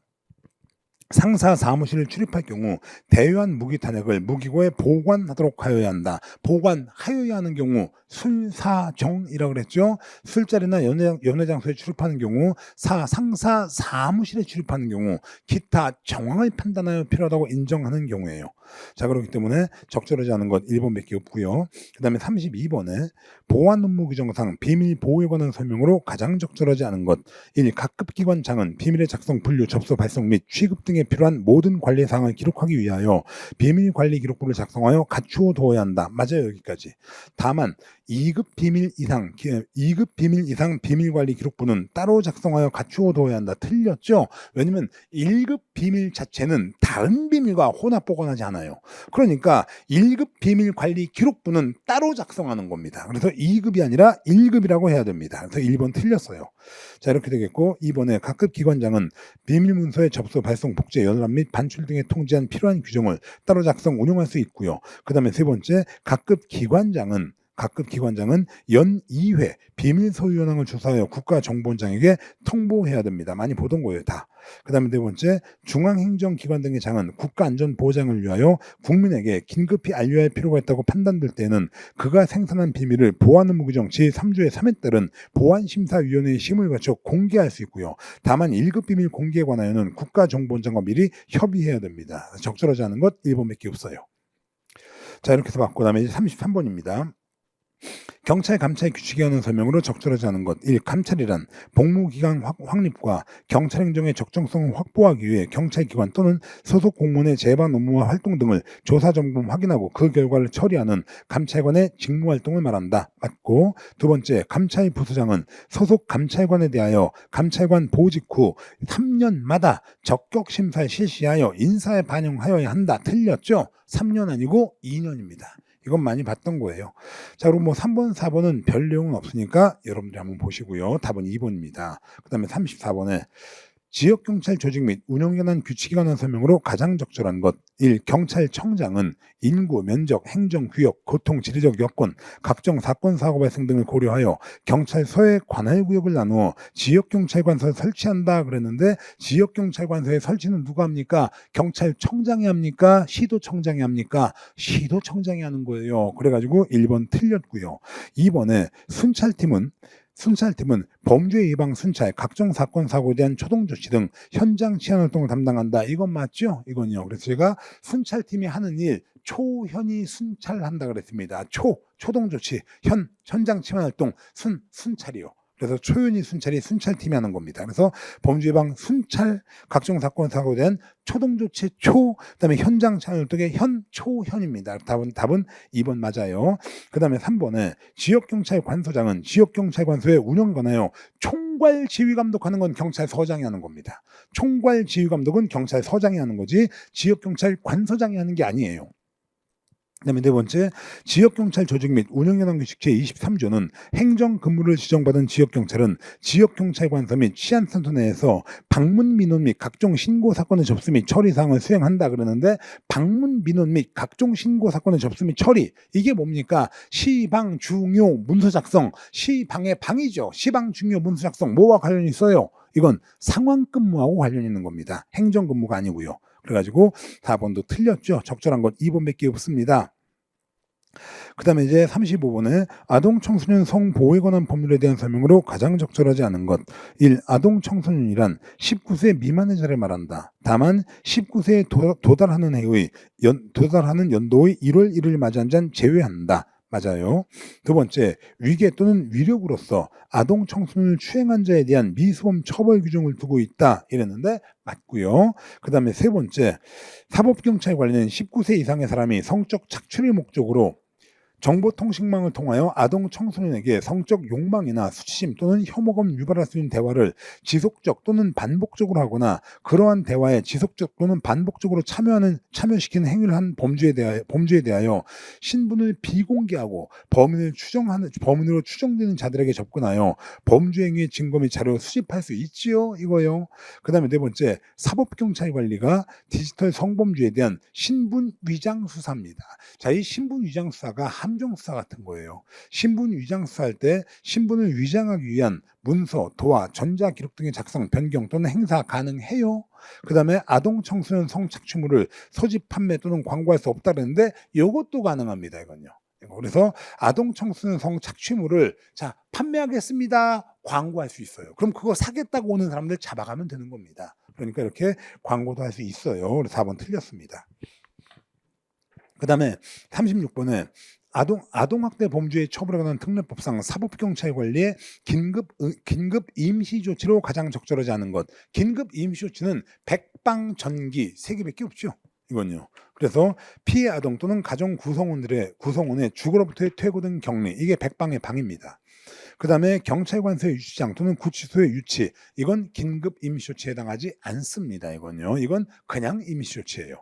상사 사무실을 출입할 경우 대여한 무기 탄약을 무기고에 보관하도록 하여야 한다. 보관하여야 하는 경우 술사정이라고 그랬죠. 술자리나 연회 장소에 출입하는 경우 상사 사무실에 출입하는 경우 기타 정황을 판단하여 필요하다고 인정하는 경우예요. 자, 그렇기 때문에 적절하지 않은 것 1번밖에 없고요. 그 다음에 32번에 보안 업무 규정상 비밀 보호에 관한 설명으로 가장 적절하지 않은 것 1. 각급 기관장은 비밀의 작성, 분류, 접수, 발송 및 취급 등에 필요한 모든 관리 사항을 기록하기 위하여 비밀 관리 기록부를 작성하여 갖추어 두어야 한다. 맞아요. 여기까지. 다만 2급 비밀 이상 비밀 관리 기록부는 따로 작성하여 갖추어 두어야 한다. 틀렸죠? 왜냐면 1급 비밀 자체는 다른 비밀과 혼합 보관하지 않아요. 그러니까 1급 비밀 관리 기록부는 따로 작성하는 겁니다. 그래서 2급이 아니라 1급이라고 해야 됩니다. 그래서 1번 틀렸어요. 자, 이렇게 되겠고 2번에 각급 기관장은 비밀 문서의 접수, 발송, 복제, 열람 및 반출 등에 통지한 필요한 규정을 따로 작성, 운용할 수 있고요. 그 다음에 세 번째, 각급 기관장은 연 2회 비밀 소유 현황을 조사하여 국가정보원장에게 통보해야 됩니다. 많이 보던 거예요, 다. 그 다음에 네 번째, 중앙행정기관 등의 장은 국가안전보장을 위하여 국민에게 긴급히 알려야 할 필요가 있다고 판단될 때는 그가 생산한 비밀을 보안업무 규정 제3조의 3에 따른 보안심사위원회의 심의를 거쳐 공개할 수 있고요. 다만 1급 비밀 공개에 관하여는 국가정보원장과 미리 협의해야 됩니다. 적절하지 않은 것 1번밖에 없어요. 자, 이렇게 해서 봤고, 그다음에 33번입니다. 경찰 감찰 규칙에 관한 설명으로 적절하지 않은 것. 1. 감찰이란 복무기간 확립과 경찰 행정의 적정성을 확보하기 위해 경찰기관 또는 소속 공무원의 재반 업무와 활동 등을 조사 점검 확인하고 그 결과를 처리하는 감찰관의 직무활동을 말한다. 맞고, 두 번째, 감찰 부서장은 소속 감찰관에 대하여 감찰관 보직 후 3년마다 적격 심사를 실시하여 인사에 반영하여야 한다. 틀렸죠? 3년 아니고 2년입니다. 이건 많이 봤던 거예요. 자, 그럼 뭐 3번, 4번은 별 내용은 없으니까 여러분들이 한번 보시고요. 답은 2번입니다. 그 다음에 34번에 지역경찰 조직 및 운영에 관한 규칙에 관한 설명으로 가장 적절한 것. 1. 경찰청장은 인구, 면적, 행정, 구역, 고통, 지리적 여건, 각종 사건, 사고 발생 등을 고려하여 경찰서의 관할구역을 나누어 지역경찰관서를 설치한다 그랬는데, 지역경찰관서의 설치는 누가 합니까? 경찰청장이 합니까? 시도청장이 합니까? 시도청장이 하는 거예요. 그래가지고 1번 틀렸고요. 2번에 순찰팀은 범죄 예방 순찰, 각종 사건 사고에 대한 초동 조치 등 현장 치안 활동을 담당한다. 이건 맞죠? 이건요. 그래서 제가 순찰팀이 하는 일 초현이 순찰한다 그랬습니다. 초동 조치, 현장 치안 활동, 순찰이요. 그래서 초현이 순찰이 순찰팀이 하는 겁니다. 그래서 범죄 예방 순찰, 각종 사건 사고에 대한 초동 조치 그다음에 현장 치안 활동의 초현입니다. 답은 2번 맞아요. 그다음에 3번에 지역경찰관서장은 지역경찰관서의 운영에 관하여 총괄 지휘 감독하는 건 경찰서장이 하는 겁니다. 총괄 지휘 감독은 경찰서장이 하는 거지 지역경찰관서장이 하는 게 아니에요. 그다음에 네 번째, 지역경찰 조직 및 운영에 관한 규칙 제23조는 행정 근무를 지정받은 지역경찰은 지역경찰관서 및 치안센터 내에서 방문 민원 및 각종 신고 사건의 접수 및 처리 사항을 수행한다 그러는데, 방문 민원 및 각종 신고 사건의 접수 및 처리, 이게 뭡니까? 시방 중요 문서 작성, 시방의 방이죠. 시방 중요 문서 작성 뭐와 관련이 있어요? 이건 상황 근무하고 관련이 있는 겁니다. 행정 근무가 아니고요. 그래가지고 4번도 틀렸죠. 적절한 건 2번밖에 없습니다. 그 다음에 이제 35번에 아동 청소년 성보호에 관한 법률에 대한 설명으로 가장 적절하지 않은 것. 1. 아동 청소년이란 19세 미만의 자를 말한다. 다만 19세에 도달하는 연도의 1월 1일 맞이한 자는 제외한다. 맞아요. 두 번째, 위계 또는 위력으로서 아동 청소년을 추행한 자에 대한 미수범 처벌 규정을 두고 있다 이랬는데 맞고요. 그 다음에 세 번째, 사법경찰 관련된 19세 이상의 사람이 성적 착취를 목적으로 정보통신망을 통하여 아동 청소년에게 성적 욕망이나 수치심 또는 혐오감 유발할 수 있는 대화를 지속적 또는 반복적으로 하거나 그러한 대화에 지속적 또는 반복적으로 참여시키는 행위를 한 범죄에 대하여 신분을 비공개하고 범인으로 추정되는 자들에게 접근하여 범죄 행위의 증거 및 자료를 수집할 수 있지요. 이거요. 그 다음에 네 번째, 사법경찰 관리가 디지털 성범죄에 대한 신분 위장 수사입니다. 자, 이 신분 위장 수사가 함정 수사 같은 거예요. 신분 위장 수사할 때 신분을 위장하기 위한 문서, 도화, 전자 기록 등의 작성, 변경 또는 행사 가능해요. 그 다음에 아동 청소년 성착취물을 소집, 판매 또는 광고할 수 없다 그랬는데 이것도 가능합니다. 이건요. 그래서 아동 청소년 성착취물을 판매하겠습니다. 광고할 수 있어요. 그럼 그거 사겠다고 오는 사람들 잡아가면 되는 겁니다. 그러니까 이렇게 광고도 할 수 있어요. 그래서 4번 틀렸습니다. 그 다음에 36번에 아동학대 범죄의 처벌에 관한 특례법상 사법경찰 관리의 긴급 임시조치로 가장 적절하지 않은 것. 긴급 임시조치는 백방전기 3개밖에 없죠. 이건요. 그래서 피해 아동 또는 가정 구성원의 주거로부터의 퇴고 등 격리, 이게 백방의 방입니다. 그 다음에 경찰관서의 유치장 또는 구치소의 유치, 이건 긴급 임시조치에 해당하지 않습니다. 이건 그냥 임시조치예요.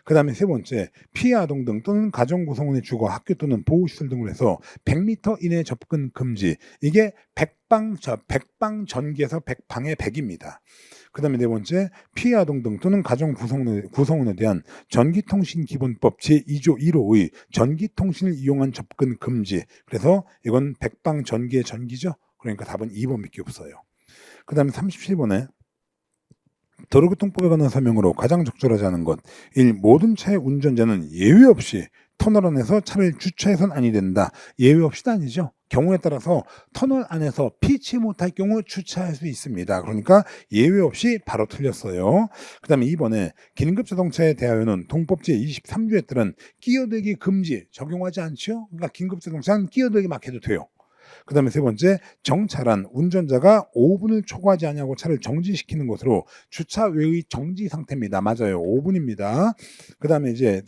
그 다음에 세 번째, 피해 아동 등 또는 가정 구성원의 주거, 학교 또는 보호시설 등을 해서 100m 이내 접근 금지, 이게 백방전기에서 백방의 백입니다. 그 다음에 네 번째, 피해 아동 등 또는 가정 구성원에 대한 전기통신기본법 제2조 1호의 전기통신을 이용한 접근 금지. 그래서 이건 백방전기의 전기죠. 그러니까 답은 2번밖에 없어요. 그 다음에 37번에 도로교통법에 관한 설명으로 가장 적절하지 않은 것. 1. 모든 차의 운전자는 예외 없이 터널 안에서 차를 주차해서는 아니 된다. 예외 없이도 아니죠. 경우에 따라서 터널 안에서 피치 못할 경우 주차할 수 있습니다. 그러니까 예외 없이 바로 틀렸어요. 그 다음에 2번에 긴급자동차에 대하여는 동법 제23조에 따른 끼어들기 금지 적용하지 않죠. 그러니까 긴급자동차는 끼어들기 막 해도 돼요. 그 다음에 세 번째, 정차란 운전자가 5분을 초과하지 아니하고 차를 정지시키는 것으로 주차 외의 정지 상태입니다. 맞아요. 5분입니다. 그 다음에 이제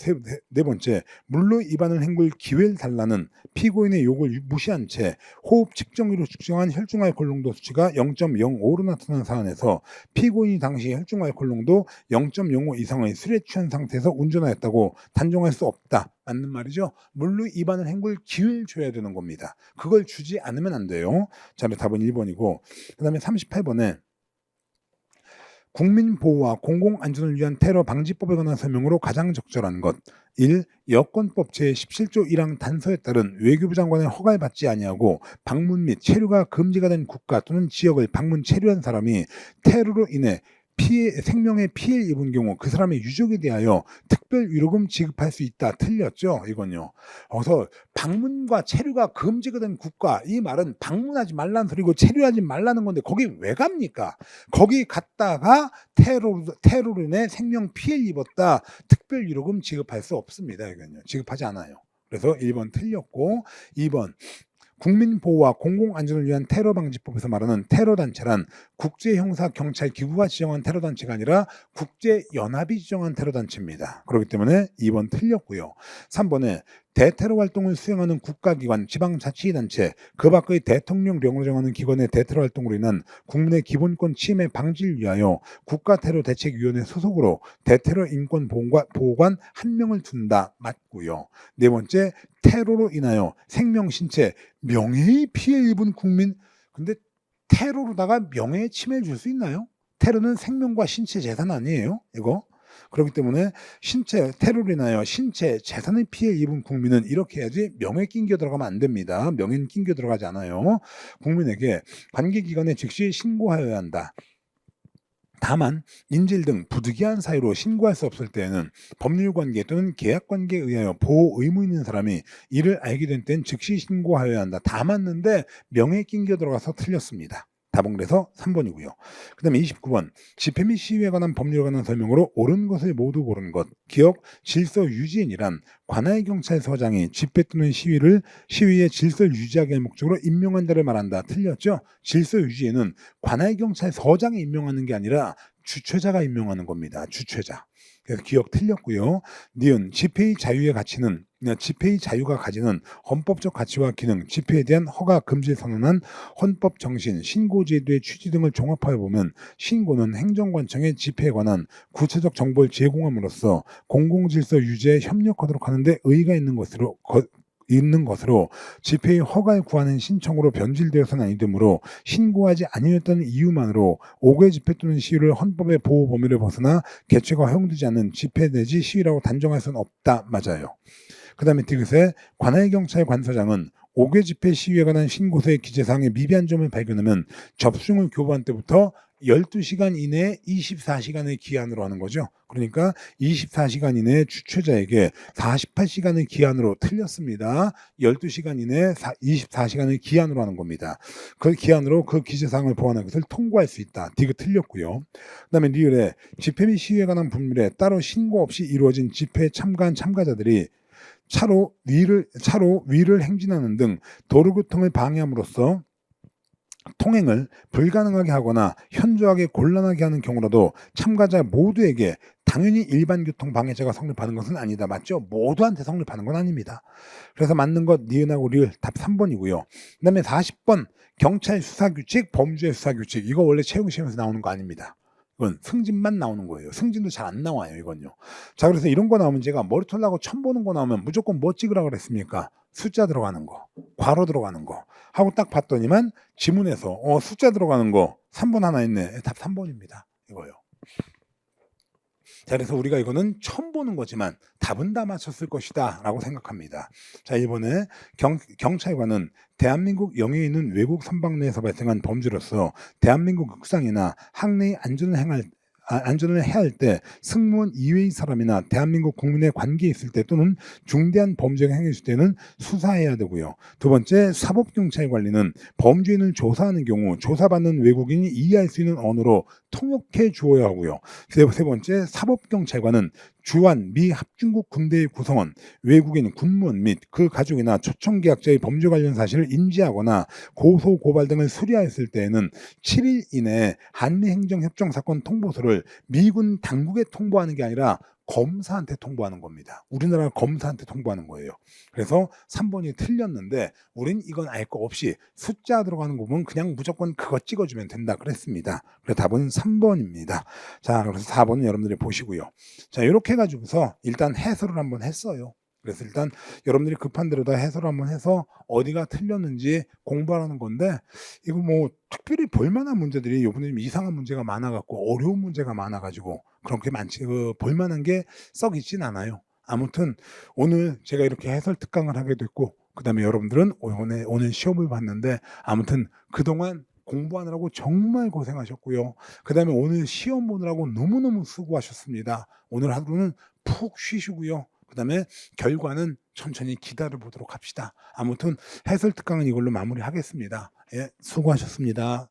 네 번째, 물로 위반을 행굴 기회를 달라는 피고인의 요구를 무시한 채 호흡 측정기로 측정한 혈중 알코올 농도 수치가 0.05로 나타난 사안에서 피고인이 당시 혈중 알코올 농도 0.05 이상의 술에 취한 상태에서 운전하였다고 단정할 수 없다. 맞는 말이죠. 물로 위반을 행굴 기회를 줘야 되는 겁니다. 그걸 주지 않으면 안 돼요. 자, 답은 1번이고 그 다음에 38번에 국민보호와 공공안전을 위한 테러 방지법에 관한 설명으로 가장 적절한 것 1. 여권법 제17조 1항 단서에 따른 외교부 장관의 허가를 받지 아니하고 방문 및 체류가 금지가 된 국가 또는 지역을 방문 체류한 사람이 테러로 인해 생명에 피해를 입은 경우 그 사람의 유족에 대하여 특별 위로금 지급할 수 있다. 틀렸죠? 이건요. 그래서 방문과 체류가 금지가 된 국가, 이 말은 방문하지 말라는 소리고 체류하지 말라는 건데 거기 왜 갑니까? 거기 갔다가 테러로 인해 생명 피해를 입었다. 특별 위로금 지급할 수 없습니다. 이건요. 지급하지 않아요. 그래서 1번 틀렸고 2번 국민보호와 공공안전을 위한 테러방지법에서 말하는 테러단체란 국제형사경찰기구가 지정한 테러단체가 아니라 국제연합이 지정한 테러단체입니다. 그렇기 때문에 2번 틀렸고요. 3번에 대테러 활동을 수행하는 국가기관, 지방자치단체, 그 밖의 대통령령으로 정하는 기관의 대테러 활동으로 인한 국민의 기본권 침해 방지를 위하여 국가테러대책위원회 소속으로 대테러 인권 보호관 1명을 둔다. 맞고요. 네 번째, 테러로 인하여 생명, 신체, 명예의 피해 입은 국민. 근데 테러로다가 명예에 침해를 줄 수 있나요? 테러는 생명과 신체, 재산 아니에요? 이거? 그렇기 때문에 테러로 인하여 신체, 재산의 피해 입은 국민은 이렇게 해야지 명예 낑겨 들어가면 안 됩니다. 명예는 낑겨 들어가지 않아요. 국민에게 관계기관에 즉시 신고하여야 한다. 다만 인질 등 부득이한 사유로 신고할 수 없을 때에는 법률관계 또는 계약관계에 의하여 보호 의무 있는 사람이 이를 알게 된 때는 즉시 신고하여야 한다. 다 맞는데 명예에 낑겨 들어가서 틀렸습니다. 답은 그래서 3번이고요. 그 다음에 29번 집회 및 시위에 관한 법률에 관한 설명으로 옳은 것을 모두 고른 것. 기억 질서 유지인이란 관할 경찰서장이 집회 또는 시위의 질서를 유지하게 할 목적으로 임명한 자를 말한다. 틀렸죠? 질서 유지인은 관할 경찰서장이 임명하는 게 아니라 주최자가 임명하는 겁니다. 주최자. 그래서 기억 틀렸고요. 니은 집회의 자유가 가지는 헌법적 가치와 기능, 집회에 대한 허가 금지를 선언한 헌법 정신, 신고제도의 취지 등을 종합하여 보면 신고는 행정관청의 집회에 관한 구체적 정보를 제공함으로써 공공질서 유지에 협력하도록 하는데 의의가 있는 것으로 집회의 허가를 구하는 신청으로 변질되어서는 아니 되므로 신고하지 아니했던 이유만으로 5개 집회 또는 시위를 헌법의 보호 범위를 벗어나 개최가 허용되지 않는 집회 내지 시위라고 단정할 수는 없다. 맞아요. 그 다음에 디귿에 관할경찰 관서장은 5개 집회 시위에 관한 신고서의 기재사항에 미비한 점을 발견하면 접수증을 교부한 때부터 12시간 이내에 24시간의 기한으로 하는 거죠. 그러니까 24시간 이내에 주최자에게 48시간의 기한으로 틀렸습니다. 12시간 이내에 24시간의 기한으로 하는 겁니다. 그 기한으로 그 기재사항을 보완한 것을 통고할 수 있다. 디귿 틀렸고요. 그 다음에 리을에 집회 및 시위에 관한 법률에 따로 신고 없이 이루어진 집회에 참가한 참가자들이 차로 위를 행진하는 등 도로교통을 방해함으로써 통행을 불가능하게 하거나 현저하게 곤란하게 하는 경우라도 참가자 모두에게 당연히 일반 교통 방해죄가 성립하는 것은 아니다. 맞죠? 모두한테 성립하는 건 아닙니다. 그래서 맞는 것 니은하고 리을 답 3번이고요. 그 다음에 40번 경찰 수사규칙, 범죄 수사규칙. 이거 원래 채용시험에서 나오는 거 아닙니다. 이건 승진만 나오는 거예요. 승진도 잘 안 나와요. 이건요. 자, 그래서 이런 거 나오면 제가 머리털 나고 처음 보는 거 나오면 무조건 뭐 찍으라 그랬습니까? 숫자 들어가는 거, 괄호 들어가는 거 하고 딱 봤더니만 지문에서 숫자 들어가는 거 3번 하나 있네. 답 3번입니다. 이거요. 자, 그래서 우리가 이거는 처음 보는 거지만 답은 다 맞췄을 것이다 라고 생각합니다. 자, 1번에 경찰관은 대한민국 영해에 있는 외국 선박 내에서 발생한 범죄로서 대한민국 육상이나 항내의 안전을 안전을 해야 할 때 승무원 이외의 사람이나 대한민국 국민의 관계에 있을 때 또는 중대한 범죄가 행해질 때는 수사해야 되고요. 두 번째, 사법경찰 관리는 범죄인을 조사하는 경우 조사받는 외국인이 이해할 수 있는 언어로 통역해 주어야 하고요. 세 번째, 사법경찰관은 주한 미 합중국 군대의 구성원, 외국인 군무원 및 그 가족이나 초청계약자의 범죄 관련 사실을 인지하거나 고소 고발 등을 수리하였을 때에는 7일 이내에 한미행정협정 사건 통보서를 미군 당국에 통보하는 게 아니라 검사한테 통보하는 겁니다. 우리나라 검사한테 통보하는 거예요. 그래서 3번이 틀렸는데 우린 이건 알 거 없이 숫자 들어가는 거 보면 그냥 무조건 그거 찍어주면 된다 그랬습니다. 그래서 답은 3번입니다. 자, 그래서 4번은 여러분들이 보시고요. 자, 이렇게 해가지고서 일단 해설을 한번 했어요. 그래서 일단 여러분들이 급한 대로 다 해설을 한번 해서 어디가 틀렸는지 공부하라는 건데, 이거 뭐 특별히 볼만한 문제들이 요번에 좀 이상한 문제가 많아갖고 어려운 문제가 많아가지고 그렇게 많지 볼만한 게 썩 있진 않아요. 아무튼 오늘 제가 이렇게 해설 특강을 하게 됐고, 그 다음에 여러분들은 오늘 시험을 봤는데, 아무튼 그동안 공부하느라고 정말 고생하셨고요. 그 다음에 오늘 시험 보느라고 너무너무 수고하셨습니다. 오늘 하루는 푹 쉬시고요. 그 다음에 결과는 천천히 기다려 보도록 합시다. 아무튼 해설 특강은 이걸로 마무리하겠습니다. 예, 수고하셨습니다.